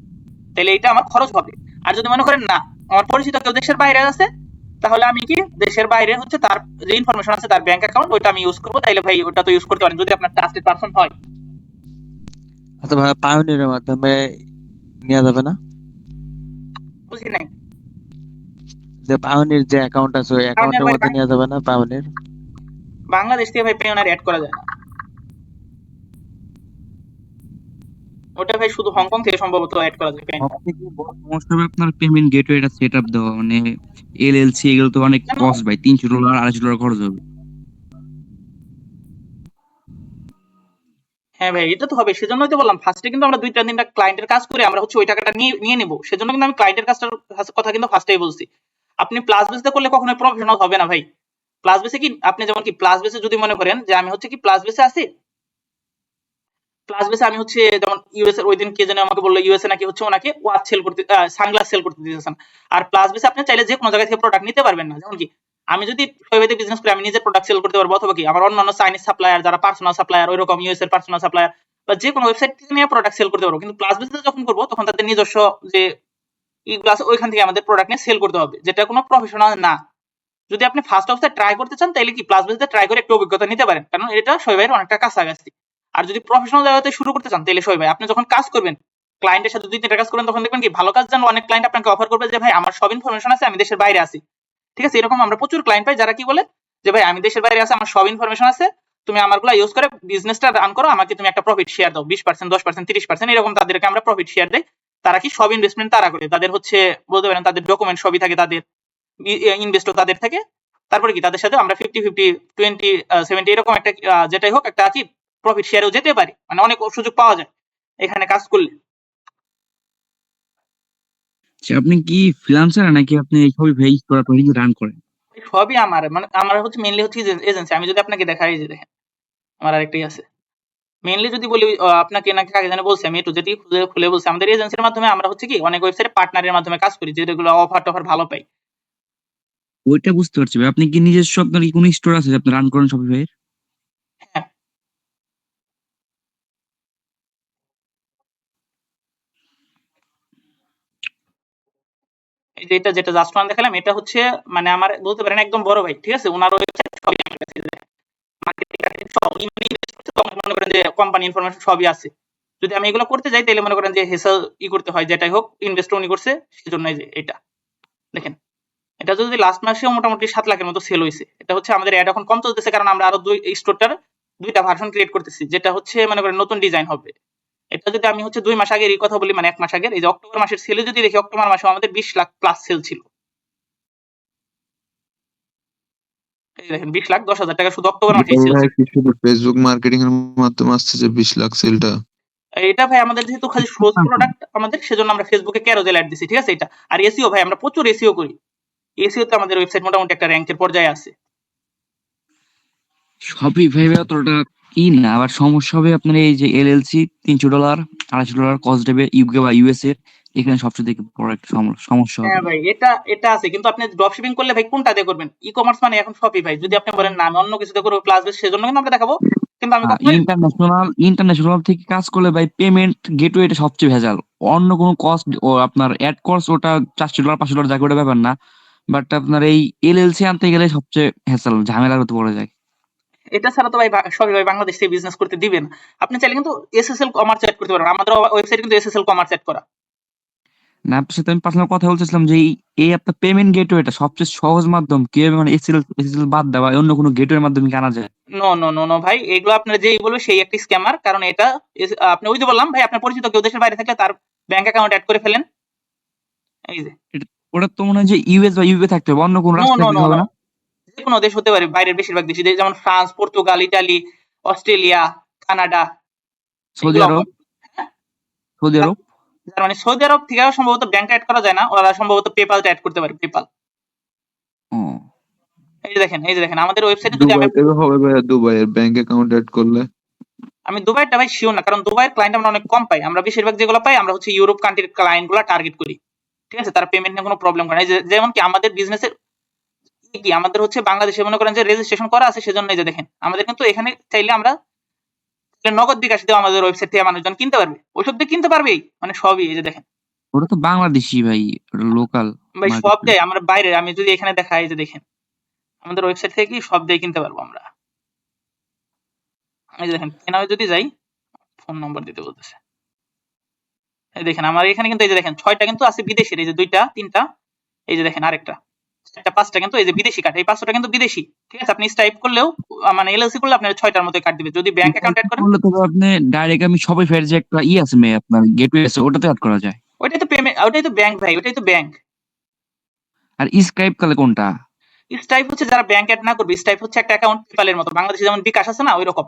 তাহলে এটা আমার খরচ হবে। আর যদি মনে করেন না আমার পরিচিত কেউ দেশের বাইরে আছে, তাহলে আমি কি দেশের বাইরে হচ্ছে তার যে ইনফরমেশন আছে তার ব্যাংক অ্যাকাউন্ট ওইটা আমি ইউজ করবো, তাইলে ভাই ওটা তো ইউজ করতে পারেন যদি আপনার ট্রাস্টেড পারসন হয়। আচ্ছা ভাই, পায়োনিয়ারের মাধ্যমে নেওয়া যাবে না? বুঝি নাই। যে পায়োনিয়ার যে অ্যাকাউন্ট আছে ওই পায়োনিয়ার অ্যাকাউন্টের ভাই মধ্যে নেওয়া যাবে না পায়োনিয়ার? বাংলাদেশ থেকে ভাই পেওনার অ্যাড করা যায় না, ওটা ভাই শুধু হংকং থেকে সম্ভবত অ্যাড করা যায় পেওনা। সবথেকে বড় সমস্যা হবে আপনার পেমেন্ট গেটওয়েটা সেট আপ দেওয়া, মানে এলএলসি এগুলো তো অনেক কেন? কস্ট ভাই, $300 $250 খরচ হবে। হ্যাঁ ভাই এটা তো হবে, সেজন্যই তো বললাম ফার্স্টে কিন্তু আমরা 2-3 ক্লায়েন্টের কাজ করে আমরা হচ্ছে ওই টাকাটা নিয়ে নিয়ে নিব। সেজন্য কিন্তু আমি ক্লায়েন্টের কাজটার কথা কিন্তু ফার্স্টেই বলছি। আপনি প্লাস বেসে করলে কখনোই প্রফেশনাল হবে না ভাই। প্লাস বেসে কি আপনি যেমন কি প্লাস বেসে যদি মনে করেন যে আমি হচ্ছে কি প্লাস বেসে আছি, প্লাস বেসে আমি হচ্ছে যেমন ইউএস এর ওইদিন কে যেন আমাকে বললো ইউএস এ নাকি হচ্ছে ওনাকে ওয়াচ সেল করতে সানগ্লাস সেল করতে দিতেছেন। আর প্লাস বেসে আপনি চাইলে যে কোনো জায়গা থেকে প্রোডাক্ট নিতে পারবেন না। যেমন কি আমি যদি সবাইতে বিজনেস করি আমি নিজে প্রোডাক্ট সেল করতে পারবো, অথবা কি আমার অন্যান্য চাইনিজ সাপ্লায়ার যারা পার্সোনাল সাপ্লায়ার ওইরকম ইউএস এর পার্সোনাল সাপ্লায়ার বা যে কোনো ওয়েবসাইট থেকে নিয়ে প্রোডাক্ট সেল করতে পারবো। কিন্তু প্লাস বেসে যখন করবো তখন তাদের নিজস্ব যে ইগুলো আছে ওইখান থেকে আমাদের প্রোডাক্ট নিয়ে সেল করতে হবে, যেটা কোনো প্রফেশনাল না। যদি আপনি ফার্স্ট অবস্থায় ট্রাই করতে চান তাহলে কি প্লাস বেসে ট্রাই করে একটু অভিজ্ঞতা নিতে পারেন, কারণ এটা শোয়েবের অনেকটা কাছাকাছি। আর যদি প্রফেশনাল জায়গাতে শুরু করতে চান তাহলে শোয়েব ভাই আপনি যখন কাজ করবেন ক্লায়েন্টের সাথে 2-3টা কাজ করবেন তখন দেখবেন কি ভালো কাজ জানলে অনেক ক্লায়েন্ট আপনাকে অফার করবে যে ভাই আমার সব ইনফরমেশন আছে, আমি দেশের বাইরে আছি, ঠিক আছে? এরকম আমরা প্রচুর ক্লায়েন্ট পাই যারা কি বলে যে ভাই আমি দেশের বাইরে আছি, আমার সব ইনফরমেশন আছে, তুমি আমারগুলো ইউজ করে বিজনেসটা রান করো, আমাকে তুমি একটা প্রফিট শেয়ার দাও 20%, 10%, 30%, এরকম তাদেরকে আমরা প্রফিট শেয়ার দেই। তারা কি সব ইনভেস্টমেন্ট তারা করে, তাদের হচ্ছে বলতে পারেন তাদের ডকুমেন্ট সবই থাকে, তাদের ইনভেস্টও তাদের থাকে। তারপরে কি তাদের সাথে আমরা 50-50, 20-70 এরকম একটা যেটাই হোক একটা কি প্রফিট শেয়ারেও যেতে পারি, মানে অনেক সুযোগ পাওয়া যায় এখানে কাজ করলে। আচ্ছা, আপনি কি ফ্রিল্যান্সার নাকি আপনি এইসবই ভাই করা রান করেন? সবই আমার, মানে আমার হচ্ছে মেইনলি হচ্ছে এজেন্সি। আমি যদি আপনাকে দেখাই, এই যে দেখেন আমার আরেকটাই আছে। মেইনলি যদি বলি আপনাকে নাকি কাকে জানি বলছি, আমি একটু যেটি খুলে খুলে বলছি, আমাদের এজেন্সির মাধ্যমে আমরা হচ্ছে কি অনেক ওয়েবসাইটে পার্টনারের মাধ্যমে কাজ করি, যেগুলো অফার টফার ভালো পাই। ওইটা বুঝতে পারছি ভাই। আপনি কি নিজস্ব আপনার কি কোনো স্টোর আছে যে আপনি রান করেন শপিফাই এর? হ্যাঁ, এই যে এটা যেটা জাস্ট ওয়ান দেখালাম এটা হচ্ছে মানে আমার বলতে পারেন একদম বড় ভাই, ঠিক আছে? ওনার ওয়েবসাইট সবই আমার কাছে, মার্কেটিং সব মনে করেন যে কোম্পানি ইনফরমেশন সবই আছে। যদি আমি এগুলো করতে যাই তাহলে মনে করেন যে হেসেল করতে হয়, যেটাই হোক ইনভেস্ট উনি করছে সেজন্য। এই যে এটা দেখেন, এটা যদি লাস্ট মাসেও মোটামুটি 7 লাখের মতো সেল হয়েছে। এটা হচ্ছে আমাদের অ্যাড এখন কম চলতেছে কারণ আমরা আরো দুই স্টোরটার 2টা ভার্সন ক্রিয়েট করতেছি, যেটা হচ্ছে মনে করেন নতুন ডিজাইন হবে। এটা যদি আমি হচ্ছে 2 মাস আগের এই কথা বলি, মানে 1 মাস আগের, এই যে অক্টোবর মাসের সেলে যদি দেখি অক্টোবর মাসে আমাদের 20 লাখ প্লাস সেল ছিল। এই যে দেখেন 20,10,000 টাকা শুধু অক্টোবর মাসেই সেল ভাই ছিল। কি শুধু ফেসবুক মার্কেটিং এর মাধ্যমে আসছে যে 20 লাখ সেলটা? এটা ভাই আমাদের যেহেতু খালি শোজ প্রোডাক্ট আমাদের, সেজন্য আমরা ফেসবুকে ক্যারোজেল অ্যাড দিছি, ঠিক আছে। এটা আর এসইও ভাই আমরা প্রচুর এসইও করি, এসইও তে আমাদের ওয়েবসাইট মোটামুটি একটা র্যাঙ্কের পর্যায়ে আছে। সবই ভেবে অতটা কি না, আবার সমস্যা হবে আপনার এই যে এলএলসি $300 $250 কস্ট দেবে ইউকে বা ইউএস এর, এখানে সবচেয়ে থেকে বড় একটা সমস্যা হবে। হ্যাঁ ভাই, এটা আছে, কিন্তু আপনি ড্রপ শিপিং করলে ভাই কোনটা দিয়ে করবেন? ই কমার্স মানে এখন শপই ভাই। যদি আপনি বলেন না আমি অন্য কিছুতে করবো ক্লাস বেস, সেজন্য কিন্তু আমরা দেখাবো, কিন্তু আমি কখনোই ইন্টারন্যাশনাল থেকে কাজ করলে ভাই পেমেন্ট গেটওয়ে এটা সবচেয়ে ভেজাল। অন্য কোনো কস্ট ও আপনার অ্যাড কস্ট ওটা $400 $500 যা করে ব্যাপার না, বাট আপনার এই এলএলসি আনতে গেলে সবচেয়ে হ্যাসেল, ঝামেলার মধ্যে পড়ে যায়। এটা ছাড়া তো ভাই সবই ভাই বাংলাদেশ থেকে বিজনেস করতে দিবেন। আপনি চাইলে কিন্তু এসএসএল কমার্স অ্যাড করতে পারেন, আমাদের ওয়েবসাইটে কিন্তু এসএসএল কমার্স অ্যাড করা। না, আপনার সাথে আমি পার্সোনাল কথা বলতেছিলাম যে এই আপনার পেমেন্ট গেটওয়েটা সবচেয়ে সহজ মাধ্যম কিভাবে মানে এসএসএল বাদ দেওয়া অন্য কোনো গেটওয়ের মাধ্যমে কি আনা যায়? নো নো নো নো ভাই, এগুলো আপনার যেই বলবে সেই একটি স্ক্যামার। কারণ এটা আপনি ওই যে বললাম ভাই, আপনার পরিচিত কেউ দেশের বাইরে থাকলে তার ব্যাংক অ্যাকাউন্ট অ্যাড করে ফেলেন, এই যে। ওটা তো মনে হয় যে ইউএস বা ইউকে থাকতে হবে, অন্য কোনো নো রাষ্ট্রে নো থাকলে নো হবে নো, না? যে কোনো দেশ হতে পারে, বাইরের বেশিরভাগ দেশ, যেমন France, Portugal, Italy, Australia, Canada, Saudi এগুলো আরব। হ্যাঁ, সৌদি আরব। মানে সৌদি আরব থেকে সম্ভবত ব্যাংক অ্যাড করা যায় না, ওরা সম্ভবত পেপালটা অ্যাড করতে পারে, পেপাল। ও, এই যে দেখেন আমাদের ওয়েবসাইটে যদি দুবাই থেকে হবে ভাইয়া, দুবাইয়ের ব্যাংক অ্যাকাউন্ট অ্যাড করলে। আমি দুবাইটা ভাই শিওর না, কারণ দুবাইয়ের ক্লায়েন্ট আমরা অনেক কম পাই। আমরা বেশিরভাগ যেগুলো পাই আমরা হচ্ছে ইউরোপ কান্ট্রির ক্লায়েন্ট গুলো টার্গেট করি, ঠিক আছে। তারা পেমেন্ট নিয়ে কোনো প্রবলেম করে না। যেমন কি আমাদের বিজনেসের কি আমাদের হচ্ছে বাংলাদেশে মনে করেন যে রেজিস্ট্রেশন করা আছে, সেজন্য এই যে দেখেন আমাদের কিন্তু এখানে চাইলে আমরা নগদ বিকাশ দিয়ে আমাদের ওয়েবসাইট থেকে মানুষজন কিনতে পারবে, ওইসব দিয়ে কিনতে পারবেই, মানে সবই। এই যে দেখেন ওটা তো বাংলাদেশি ভাই, ওটা লোকাল ভাই, মার্কেট সব দেয় আমরা বাইরে। আমি যদি এখানে দেখাই, এই যে দেখেন আমাদের ওয়েবসাইট থেকে কি সব দিয়ে কিনতে পারবো আমরা। এই যে দেখেন কেনাবে যদি যাই, ফোন নম্বর দিতে বলতেছে, এই দেখেন আমার এখানে কিন্তু এই যে দেখেন 6টা কিন্তু আছে বিদেশের, এই যে 2টা 3টা, এই যে দেখেন আরেকটা 4টা 5টা কিন্তু এই যে বিদেশি কার্ড, এই 500টা কিন্তু বিদেশি, ঠিক আছে। আপনি স্টাইপ করলেও মানে এলএলসি করলে আপনার 6টার মধ্যে কার্ড দিবে, যদি ব্যাংক অ্যাকাউন্ট অ্যাড করেন। করলে তবে আপনি ডাইরেক্ট আমি শপিফাই যে একটা আছে আপনার গেটওয়ে আছে ওটাতে অ্যাড করা যায়। ওইটাই তো পেমেন্ট, ওইটাই তো ব্যাংক ভাই, ওইটাই তো ব্যাংক। আর স্ক্রাইব কালে কোনটা? স্টাইপ হচ্ছে যারা ব্যাংক অ্যাড না করবে, স্টাইপ হচ্ছে একটা অ্যাকাউন্ট পেপালের মতো, বাংলাদেশে যেমন বিকাশ আছে না, ওইরকম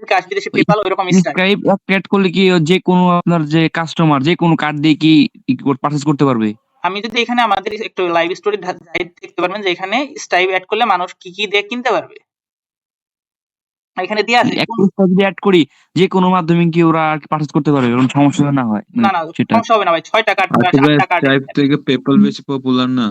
বিকাশ, বিদেশে পেপাল, ওইরকম স্টাইপ। স্ক্রাইব অ্যাড করলে কি যে কোনো আপনার যে কাস্টমার যে কোনো কার্ড দিয়ে কি পারচেজ করতে পারবে? আমি যদি এখানে আমাদের একটু লাইভ স্টোরি দেখতে পারবেন যে এখানে স্টাইপ অ্যাড করলে মানুষ কি কি দিয়ে কিনতে পারবে, এখানে দিয়ে আছে। একটা স্ক্রাইব যদি অ্যাড করি যে কোনো মাধ্যমে কি ওরা আর পারচেজ করতে পারবে, এরকম সমস্যা না হয় না না, সেটা? সমস্যা হবে না ভাই, 6টা কার্ড আচ্ছা ভাই, 8টা কার্ড। স্টাইপ থেকে পেপাল বেশি পপুলার না?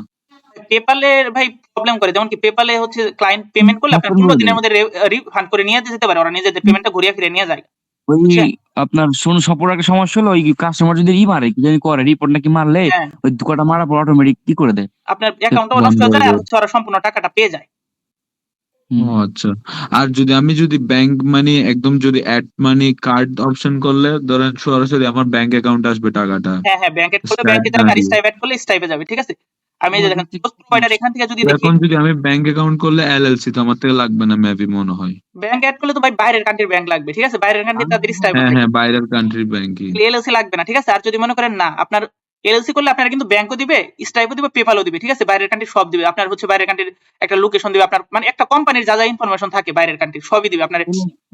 পেপালে ভাই প্রবলেম করে, যেমন কি পেপালে হচ্ছে ক্লায়েন্ট পেমেন্ট করলে আপনার 15 দিনের মধ্যে রিফান্ড করে নিয়ে যেতে পারে, ওরা নিজেদের পেমেন্টটা ঘুরিয়ে ফিরে নিয়ে যায়। ওই বুঝছেন? আপনার সপর একটা সমস্যা হলো, ওই কাস্টমার যদি মারে কি জানি করে, রিপোর্ট নাকি মারলে হ্যাঁ, ওই দুকাটা মারার পর অটোমেটিক কি করে দেয়, আপনার অ্যাকাউন্টটাও নষ্ট বন্ধ হয়ে হয়ে যায়, আর যায়। হচ্ছে ওরা সম্পূর্ণ টাকাটা পেয়ে যায়। ও আচ্ছা। আর আমি যদি ব্যাংক মানি একদম যদি অ্যাড মানি কার্ড অপশন করলে ধরেন সরাসরি আমার ব্যাংক অ্যাকাউন্টে আসবে টাকাটা, হ্যাঁ হ্যাঁ, ব্যাংক অ্যাড করলে স্টাইপ ব্যাংকে না যাবে, আর দিয়ে। স্টাইপ অ্যাড করলে স্টাইপে যাবে, ঠিক আছে। আমি এই যে দেখেন প্রোভাইডার এখান থেকে যদি তো দেখি, এখন যদি আমি ব্যাংক অ্যাকাউন্ট করলে এলএলসি তো আমার থেকে লাগবে না মেবি মনে হয়। ব্যাংক অ্যাড করলে তো ভাই বাইরের কান্ট্রির ব্যাংক লাগবে, ঠিক আছে। বাইরের কান্ট্রি তাদের স্টাইপ হ্যাঁ হবে, হ্যাঁ, বাইরের কান্ট্রির ব্যাংকই। এলএলসি লাগবে না, ঠিক আছে। আর যদি মনে করেন না আপনার এলএলসি করলে আপনার কিন্তু ব্যাংকও দিবে, স্টাইপও দিবে, পেপালও দিবে, ঠিক আছে। বাইরের কান্ট্রি সব দিবে, আপনার হচ্ছে বাইরের কান্ট্রির একটা লোকেশন দিবে, আপনার মানে একটা কোম্পানির যা যা ইনফরমেশন থাকে বাইরের কান্ট্রির সবই দিবে, আপনার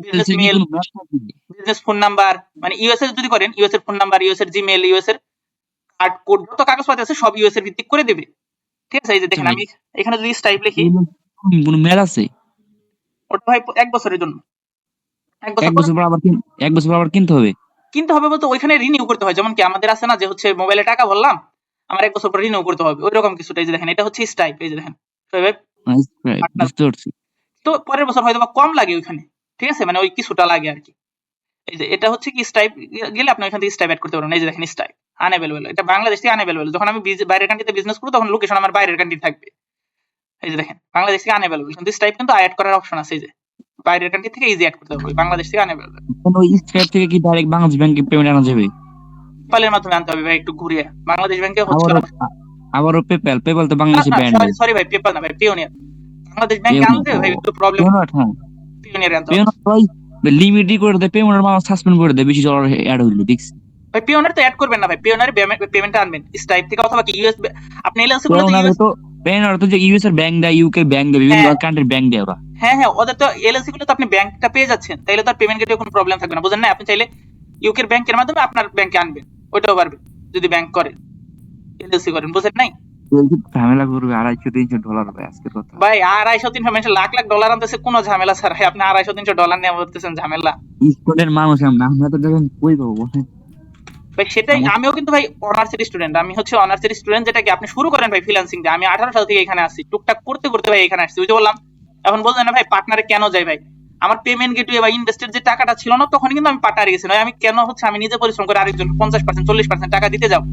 বিজনেস কি মেল, কোনো match নাকি? বিজনেস ফোন নাম্বার, মানে ইউএস এর যদি করেন ইউএস এর ফোন নাম্বার, ইউএস এর জিমেল, ইউএস এর কার্ড কোড, যত কাগজপত্র আছে সব ইউএস এর ভিত্তিক করে দিবে, ঠিক আছে। এই যে দেখেন আমি এখানে যদি স্টাইপ লিখি, কোনো মেল আছে? ওটা ভাই 1 বছরের জন্য, 1 বছর এক পর বছর পর আবার এক বছর পর আবার কিনতে হবে? কিনতে হবে বলতে ওইখানে রিনিউ করতে হয়, যেমন কি আমাদের আছে না যে হচ্ছে মোবাইলে টাকা ভরলাম, আমার 1 বছর পর রিনিউ করতে হবে, ওই রকম কিছুটা। এই যে দেখেন এটা হচ্ছে স্টাইপ, এই যে দেখেন Right, পার্টনার, বুঝতে পারছি। তো পরের বছর হয়তো বা কম লাগে ওইখানে, ঠিক আছে, মানে ওই কিছুটা লাগে আর কি। এই যে এটা হচ্ছে কি স্টাইপ গেলে আপনি ওইখান থেকে স্টাইপ অ্যাড করতে পারবেন। এই যে দেখেন স্টাইপ আনঅ্যাভেলেবল, এটা বাংলাদেশ থেকে আনঅ্যাভেলেবল। যখন আমি বাইরের কান্ট্রিতে বিজনেস করব তখন লোকেশন আমার বাইরের কান্ট্রি থাকবে। এই যে দেখেন বাংলাদেশ থেকে আনঅ্যাভেলেবল, কিন্তু স্টাইপ কিন্তু অ্যাড করার অপশন আছে, এই যে বাইরের কান্ট্রি থেকে ইজি অ্যাড করতে হবে, বাংলাদেশ থেকে আনঅ্যাভেলেবল। এখন ওই স্ক্র্যাপ থেকে কি ডাইরেক্ট বাংলাদেশ ব্যাংকে পেমেন্ট আনা যাবে? পেপালের মাধ্যমে আনতে হবে ভাই, একটু ঘুরিয়ে। বাংলাদেশ ব্যাংকে হচ্ছে আবারও পেপাল তো বাংলাদেশে ব্যান্ড সরি নেই। সরি ভাই, পেপাল না ভাই, পিওনিয়ার। বাংলাদেশ ব্যাংকে আনতে ভাই একটু প্রবলেম, পেমেন্ট, হ্যাঁ পিওনিয়ার আনতে হবে। পেমেন্ট ভাই লিমিটই করে দেয়, পেমেন্টের মাল সাসপেন্ড করে দেয় বেশি ডলার অ্যাড হইলে দেখছি। ভাই পিওনিয়ার তো অ্যাড করবেন না ভাই, পিওনিয়ার পেমেন্টটা আনবেন স্টাইপ থেকে অথবা কি ইউএস, আপনি এলএলসি গুলো তো ইউএস, পেমেন্ট তো যে ইউএস এর ব্যাংক দেয়, ইউকে ব্যাংক দেয়, বিভিন্ন কান্ট্রির ব্যাংক দেয় ওরা। হ্যাঁ হ্যাঁ, ওদের তো এলএলসি গুলো তো আপনি ব্যাংকটা পেয়ে যাচ্ছেন, তাইলে তো পেমেন্ট গেটে কোনো প্রবলেম থাকবে না, বুঝেন না। আপনি চাইলে ইউকের ব্যাংকের মাধ্যমে আপনার ব্যাংকে আনবেন, ওইটাও পারবেন যদি ব্যাংক করেন, এলএলসি করেন, বুঝেন নাই ঝামেলা করবে 250-300 ডলার ভাই আজকের কথা। ভাই? 250-300 মানুষ লাখ লাখ ডলার আনতেছে কোনো ঝামেলা ছাড়াই, আপনি 250-300 ডলার নিয়ে বলতেছেন ঝামেলা? স্টুডেন্ট মানুষ আমরা তো যখন কই পাবো বলেন? ভাই সেটাই, আমার আমিও কিন্তু ভাই অনার্সের স্টুডেন্ট, আমি হচ্ছে অনার্সের স্টুডেন্ট, যেটা কি আপনি শুরু করেন ভাই ফ্রিল্যান্সিং দিয়ে, আমি 18 সাল থেকে এখানে আসছি, টুকটাক করতে করতে ভাই এখানে আসছি, বুঝতে বললাম। এখন বলছেন না ভাই পার্টনারে কেন যাই ভাই, আমার পেমেন্ট গেটওয়ে বা ইনভেস্টের যে টাকাটা ছিল না তখন কিন্তু আমি পার্টনারে গেছি, নয় আমি কেন হচ্ছে আমি নিজে পরিশ্রম করে আরেকজন 50% 40% টাকা দিতে যাও।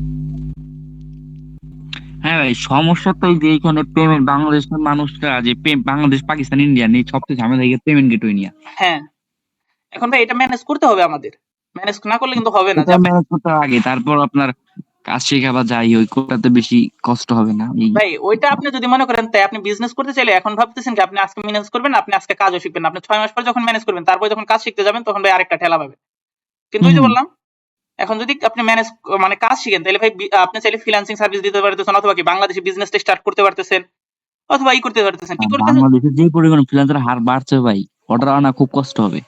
হ্যাঁ ভাই, সমস্যা তো এই যে এইখানে পেমেন্ট বাংলাদেশের মানুষরা যে বাংলাদেশ পাকিস্তান ইন্ডিয়ান এই সবচেয়ে ঝামেলা এই পেমেন্ট গেটওয়ে নিয়ে। হ্যাঁ, এখন ভাই এটা ম্যানেজ করতে হবে আমাদের, ম্যানেজ না করলে কিন্তু হবে না যে এটা ম্যানেজ করতে হবে আগে, তারপর আপনার কাজ শেখা বা যাই ওই কোটাতে বেশি কষ্ট হবে না এই। ভাই ওইটা আপনি যদি মনে করেন তাই আপনি বিজনেস করতে চাইলে এখন ভাবতেছেন কি আপনি আজকে ম্যানেজ করবেন, আপনি আজকে কাজও শিখবেন না, আপনি 6 মাস পর যখন ম্যানেজ করবেন তারপর যখন কাজ শিখতে যাবেন তখন ভাই আরেকটা ঠেলা পাবে। কিন্তু ওই যে হুম। বললাম, এখন যদি আপনি ম্যানেজ মানে কাজ শিখেন তাহলে ভাই আপনি চাইলে ফ্রিল্যান্সিং সার্ভিস দিতে পারতেছেন, অথবা কি বাংলাদেশে বিজনেসটা স্টার্ট করতে পারতেছেন, অথবা ই করতে পারতেছেন, কি আর করতেছেন বাংলাদেশে যে পরিমাণ ফ্রিল্যান্সার হার বাড়ছে ভাই, অর্ডার আনা খুব কষ্ট হবে।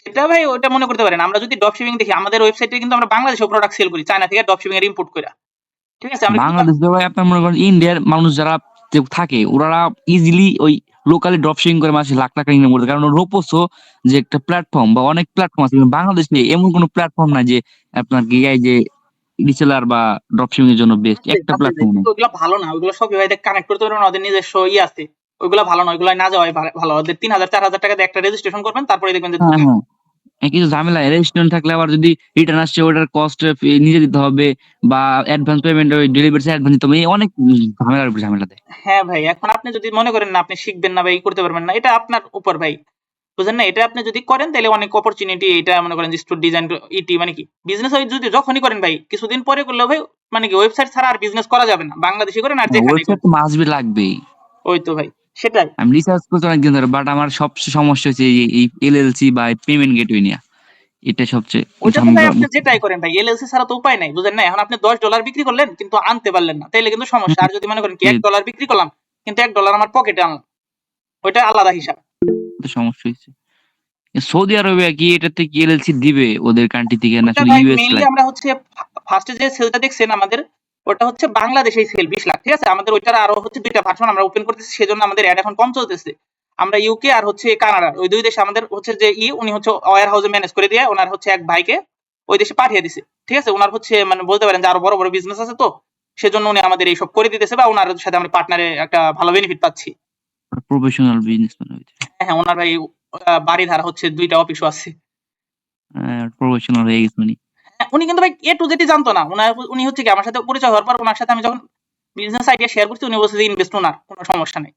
সেটা ভাই ওটা মনে করতে পারেন। আমরা যদি ড্রপ শিপিং দেখি, আমাদের ওয়েবসাইটে কিন্তু আমরা বাংলাদেশেও প্রোডাক্ট সেল করি, চায়না থেকে ড্রপ শিপিং এর ইম্পোর্ট করে, ঠিক আছে? আমরা কি বাংলাদেশে ভাই আপনার মনে করেন ইন্ডিয়ার মানুষ যারা থাকে ওরা ইজিলি ওই লোকালি ড্রপ শিপিং করে মাসে লাখ টাকা ইনকাম করতে, কারণ রোপোসো যে একটা প্ল্যাটফর্ম বা অনেক প্ল্যাটফর্ম আছে, কিন্তু বাংলাদেশে এমন কোনো প্ল্যাটফর্ম নাই যে আপনার কি এই যে রিসেলার বা ড্রপ শিপিং এর জন্য বেস্ট একটা আছে ভাই, প্ল্যাটফর্ম নেই। কিন্তু ওগুলা ভালো না, ওগুলো সব ভাইদের কানেক্ট করতে পারবেন, ওদের নিজস্ব আছে, ওইগুলা ভালো না, ওইগুলা না যাওয়াই ভালো। ওদের 3000-4000 টাকা দিয়ে একটা রেজিস্ট্রেশন করবেন, তারপরে দেখবেন যে হ্যাঁ হ্যাঁ, কিছু ঝামেলা রেস্টুরেন্ট থাকলে আবার যদি রিটার্ন আসছে ওটার কস্ট নিজে দিতে হবে, বা অ্যাডভান্স পেমেন্ট ওই ডেলিভারি অ্যাডভান্স দিতে হবে, এই অনেক ঝামেলার উপর ঝামেলা দেয়। হ্যাঁ ভাই, এখন আপনি যদি মনে করেন না আপনি শিখবেন না বা ই করতে পারবেন না, এটা আপনার উপর ভাই, বুঝেন না? এটা আপনি যদি করেন তাহলে অনেক অপরচুনিটি, এটা মনে করেন যে স্টোর ডিজাইন ইটি মানে কি বিজনেস যদি যখনই করেন ভাই কিছুদিন পরে করলেও ভাই মানে কি ওয়েবসাইট ছাড়া আর বিজনেস করা যাবে না, বাংলাদেশি করেন আর যেখানেই ওয়েবসাইট করেন। তো মাস্ট বি লাগবেই। ওই তো ভাই, সেটাই। আমি রিসার্চ করছি অনেকদিন ধরে, বাট আমার সবচেয়ে সমস্যা হচ্ছে এই এলএলসি বা পেমেন্ট গেটওয়ে নিয়ে, এটা সবচেয়ে ওইটা তো ভাই ঝামেলা। আপনি যেটাই করেন ভাই এলএলসি ছাড়া তো উপায় নাই, বুঝেন না? এখন আপনি $10 বিক্রি করলেন কিন্তু আনতে পারলেন না, তাইলে কিন্তু সমস্যা। আর যদি মনে করেন কি $1 বিক্রি করলাম কিন্তু $1 আমার পকেটে আনলাম, ওইটা আলাদা হিসাব। সমস্যা হয়েছে। সৌদি আরবে কি এটাতে কি এলএলসি দিবে ওদের কান্ট্রি থেকে, না ওটা শুধু ভাই ইউএস মেইনলি লাগে? আমরা হচ্ছে ফার্স্টে যে সেলটা দেখছেন আমাদের, ওটা হচ্ছে বাংলাদেশেই সেল 20 লাখ, ঠিক আছে? আমাদের ওইটার আরো হচ্ছে দুইটা ভার্সন আমরা ওপেন করতেছি, সেজন্য আমাদের অ্যাড এখন কম চলতেছে। আমরা ইউকে আর হচ্ছে কানাডা, ওই দুই দেশে আমাদের হচ্ছে যে উনি হচ্ছে ওয়্যার হাউসে ম্যানেজ করে দিয়ে ওনার হচ্ছে এক ভাইকে ওই দেশে পাঠিয়ে দিছে, ঠিক আছে? ওনার হচ্ছে মানে বলতে পারেন যে আরো বড় বড় বিজনেস আছে, তো সেজন্য উনি আমাদের এইসব করে দিতেছে, বা ওনার সাথে আমরা পার্টনারে একটা ভালো বেনিফিট পাচ্ছি। প্রফেশনাল বিজনেসম্যান হইতে হ্যাঁ হ্যাঁ, ওনার ভাই বাড়ি ধারা হচ্ছে দুইটা অফিসও আছে। প্রফেশনাল হয়ে গেছে উনি। হ্যাঁ, উনি কিন্তু ভাই এ টু জেড জানতো না, উনি হচ্ছে কি আমার সাথে পরিচয় হওয়ার পর ওনার সাথে আমি যখন বিজনেস আইডিয়া শেয়ার করছি উনি বলছে যে ইনভেস্ট ওনার কোনো সমস্যা নেই।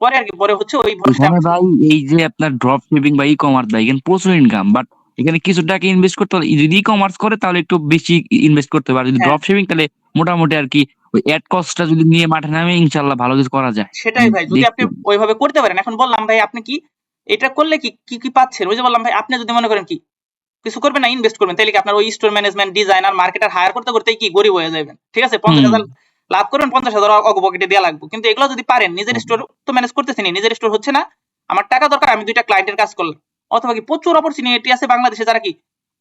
পরে আর কি পরে হচ্ছে ওই ভরসায় এখানে ভাই এই যে আপনার ড্রপ শিপিং বা ই কমার্স ভাই এখানে প্রচুর ইনকাম, বাট এখানে কিছু টাকা ইনভেস্ট করতে হলে, যদি ই কমার্স করে তাহলে একটু বেশি ইনভেস্ট করতে পারে, যদি হ্যাঁ ড্রপ শিপিং তাহলে মোটামুটি আর কি ওই অ্যাড কস্টটা যদি নিয়ে মাঠে নামে ইনশাল্লাহ ভালো কিছু করা যায়। সেটাই ভাই, যদি আপনি দেখছি। ওইভাবে করতে পারেন। এখন বললাম ভাই আপনি কি এটা করলে কি কি কি পাচ্ছেন, ওই যে বললাম ভাই আপনি যদি মনে করেন কি কিছু করবেন না, ইনভেস্ট করবেন, তাহলে কি আপনার ওই store management designer marketer hire করতে করতে কি গরিব হয়ে যাবেন, ঠিক আছে? হুম। 50,000 লাভ করবেন, 50,000 অগ পকেটে দেওয়া লাগবে। কিন্তু এগুলো যদি পারেন, নিজের স্টোর তো ম্যানেজ করতেছেন, নিজের স্টোর হচ্ছে না, আমার টাকা দরকার, আমি দুইটা ক্লায়েন্টের কাজ করলাম। অথবা কি প্রচুর অপরচুনিটি আছে বাংলাদেশে, যারা কি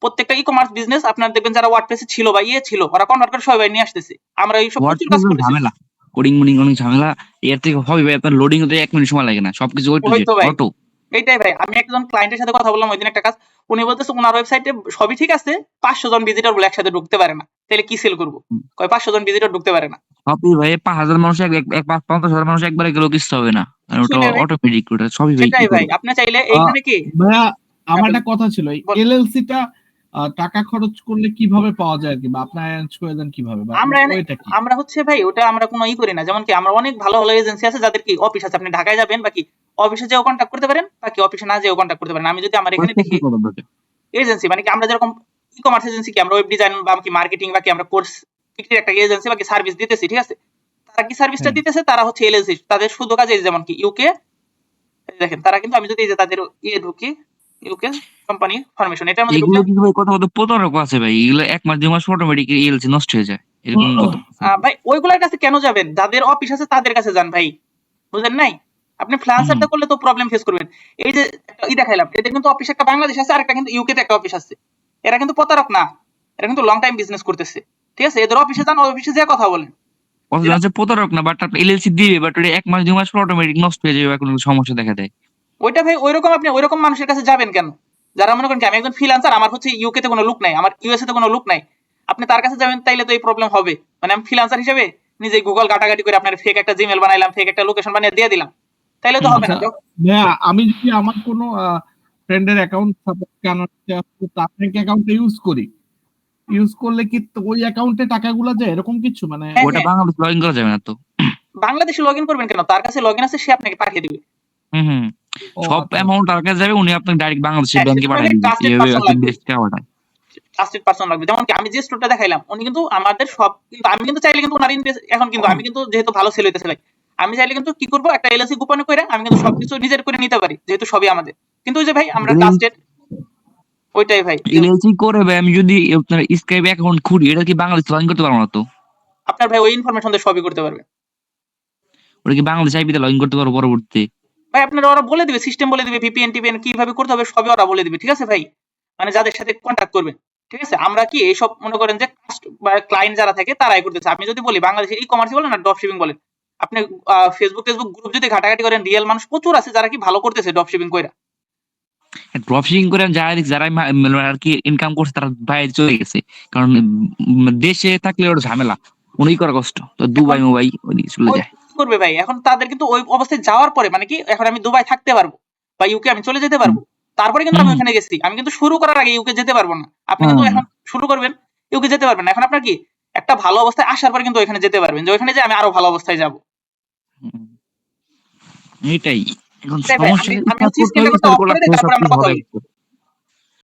প্রত্যেকটা ই কমার্স বিজনেস আপনার দেখবেন যারা ওয়ার্ডপ্রেসে ছিল বা ছিল, ওরা কনভার্ট করে সবাই নিয়ে আসতেছে। আমরা এইসব প্রচুর কাজ ওয়ার্ডপ্রেস করতেছি। ঝামেলা, কোডিং মোডিং অনেক ঝামেলা। এর থেকে হবে ভাই আপনার লোডিং হতে 1 মিনিট সময় লাগে না, সবকিছু ওই টু জেড হয়তো ভাই, অটো। এইটাই ভাই, আমি একজন ক্লায়েন্টের সাথে কথা বললাম ওইদিন একটা কাজ, উনি বলতেছে ওনার ওয়েবসাইটে সবই ঠিক আছে, 500 জন ভিজিটর বলে একসাথে ঢুকতে পারে না, তাহলে কি সেল করবো? কয় 500 জন ভিজিটর ঢুকতে পারে না। সবই ভাই 5,000 মানুষ 50,000 মানুষ একবারে গেলেও কিছু হবে না, আর ওটা সেটাই ভাই, অটোমেটিক, ওটা সবই ভাই সেটাই কি ভাই, করবে। আপনি চাইলে আহ, এইখানে কি ভাইয়া আমার হ্যাঁ, একটা কথা ছিল, বল। এলএলসি টা টাকা খরচ করলে কিভাবে পাওয়া যায় আর কি, বা আপনার অ্যারেঞ্জ করে দেন কিভাবে, বা আমরা ওইটা কি? আমরা হচ্ছে ভাই ওটা আমরা কোনো ই করি না, যেমন কি আমরা অনেক ভালো ভালো এজেন্সি আছে যাদের কি অফিস আছে, আপনি ঢাকায় যাবেন বা কি অফিসে যেও কন্ট্যাক্ট করতে পারেন, বা কি অফিসে না যেও কন্ট্যাক্ট করতে পারেন। আমি যদি আমার এখানে দেখি এজেন্সি মানে কি আমরা যেরকম ই কমার্স এজেন্সি কি আমরা ওয়েব ডিজাইন বা কি মার্কেটিং বা কি আমরা কোর্স বিক্রির একটা এজেন্সি বা কি সার্ভিস দিতেছি, ঠিক আছে? তারা কি সার্ভিসটা হ্যাঁ। দিতেছে, তারা হচ্ছে এলএলসি, তাদের শুধু কাজ এই যেমন কি ইউকে, দেখেন তারা কিন্তু আমি যদি এই যে তাদের ঢুকি ইউকে কোম্পানি ফরমেশন এটার মধ্যে এগুলো ঢুকলে কিন্তু ভাই কথা বলতে প্রতারক আছে ভাই, এগুলো 1 মাস 2 মাস অটোমেটিক এলসি নষ্ট হয়ে যায়, এরকম কথা আছে। ভাই ওইগুলোর কাছে কেন যাবেন? যাদের অফিস আছে তাদের কাছে যান ভাই, বুঝেন নাই? আপনি ফ্রিল্যান্সারটা করলে তো প্রবলেম ফেস করবেন। এই যে একটা দেখাইলাম, এদের কিন্তু অফিস একটা বাংলাদেশ আছে আর একটা কিন্তু ইউকে তে একটা অফিস আছে, এরা কিন্তু প্রতারক না, এরা কিন্তু লং টাইম বিজনেস করতেছে, ঠিক আছে? এদের অফিসে যান, অফিসে যেয়ে কথা বলেন। অথচ হচ্ছে প্রতারক না, বাট আপনার এলএলসি দিবে, বাট ওটা 1 মাস 2 মাস পর অটোমেটিক নষ্ট হয়ে যাবে বা কোনো সমস্যা দেখা দেয়। ওইটা ভাই ওইরকম, আপনি ওইরকম মানুষের কাছে যাবেন কেন? যারা মনে করেন কি আমি একজন ফ্রিল্যান্সার, আমার হচ্ছে ইউকে তে কোনো লুক নাই, আমার ইউএসএ তে কোনো লুক নাই, আপনি তার কাছে যাবেন, তাইলে তো এই প্রবলেম হবে। মানে আমি ফ্রিল্যান্সার হিসেবে নিজে গুগল ঘাটাঘাটি করে আপনার ফেক একটা জিমেল বানাইলাম, ফেক একটা লোকেশন বানিয়ে দিয়ে দিলাম, তাইলে তো হবে না। আচ্ছা ভাইয়া, আমি যদি আমার কোনো ফ্রেন্ডের অ্যাকাউন্ট তার ব্যাংক অ্যাকাউন্ট ইউজ করলে কি ওই অ্যাকাউন্টে টাকাগুলো যায় এরকম কিছু মানে? হ্যাঁ, ওটা হ্যাঁ। বাংলাদেশ লগইন করা যাবে না তো। বাংলাদেশে লগ ইন করবেন কেন? তার কাছে লগ ইন আছে, সে আপনাকে পাঠিয়ে দিবে। হুম। ও সব আচ্ছা। অ্যামাউন্ট তার কাছে যাবে, উনি আপনাকে ডাইরেক্ট বাংলাদেশের হ্যাঁ, ব্যাংকে সেটা পাঠিয়ে হলে দিবে। ট্রাস্টেড এভাবে পারসন আপনি লাগবে, দেশ টাকা পাঠায়। ট্রাস্টেড পারসন লাগবে। যেমন কি আমি যে স্টোরটা দেখাইলাম, উনি কিন্তু আমাদের সব, কিন্তু আমি কিন্তু চাইলে কিন্তু ওনার এখন কিন্তু আমি কিন্তু যেহেতু ভালো সেল হইতেছে ভাই, আমি চাইলে কিন্তু কি করবো, একটা এলএলসি গোপনে করে আমি কিন্তু সবকিছু নিজের করে নিতে পারি, যেহেতু সবই আমাদের। কিন্তু ওই যে ভাই আমরা ট্রাস্টেড, ওইটাই ভাই। এলএলসি করে ভাই, আমি যদি আপনার স্কাইপ অ্যাকাউন্ট খুলি, এটা কি বাংলাদেশ লগইন করতে পারবো না তো? আপনার ভাই ওই ইনফরমেশন দিয়ে সবই করতে পারবে ওটা কি বাংলাদেশ আইপিতে লগইন করতে পারবো পরবর্তীতে? ভাই। আপনার ওরা বলে দিবে, সিস্টেম বলে দিবে, ভিপিএন টিপিএন কিভাবে করতে হবে সবই ওরা বলে দিবে, ঠিক আছে ভাই? মানে যাদের সাথে কন্ট্যাক্ট করবেন, ঠিক আছে? আমরা কি এইসব মনে করেন যে ক্লায়েন্ট যারা থাকে তারাই করতেছে। আপনি যদি বলি বাংলাদেশের ই কমার্স বলেন আর ড্রপ শিপিং বলেন, আপনি ফেসবুক গ্রুপ যদি ঘাটাঘাটি করেন, রিয়েল মানুষ প্রচুর আছে যারা কি ভালো করতেছে ড্রপ শিপিং কইরা। ড্রপ শিপিং করে যারা আর কি ইনকাম করছে তারা বাইরে চলে গেছে, কারণ দেশে থাকলে ওটা ঝামেলা, অনেক করা কষ্ট, তো দুবাই মুবাই ওইদিকে চলে ওই যায়। কি করবে ভাই? এখন তাদের কিন্তু ওই অবস্থায় যাওয়ার পরে মানে কি, এখন আমি দুবাই থাকতে পারবো বা ইউকে আমি চলে যেতে পারবো, তারপরে কিন্তু আমি ওখানে গেছি, আমি কিন্তু শুরু করার আগে ইউকে যেতে পারবো না। আপনি কিন্তু এখন শুরু করবেন, ইউকে যেতে পারবেন না। এখন আপনার কি একটা ভালো অবস্থায় আসার পরে কিন্তু ওখানে যেতে পারবেন, যে ওখানে যে আমি আরো ভালো অবস্থায় যাবো। এটাই এখন তাই ভাই, সমস্যা। আমি স্টার্ট হচ্ছে করতে স্ক্রিনটা হবে, করতে স্টার্ট অফ করলে করে দেই, তারপরে সবকিছু আমরা কথা হবে। বলি।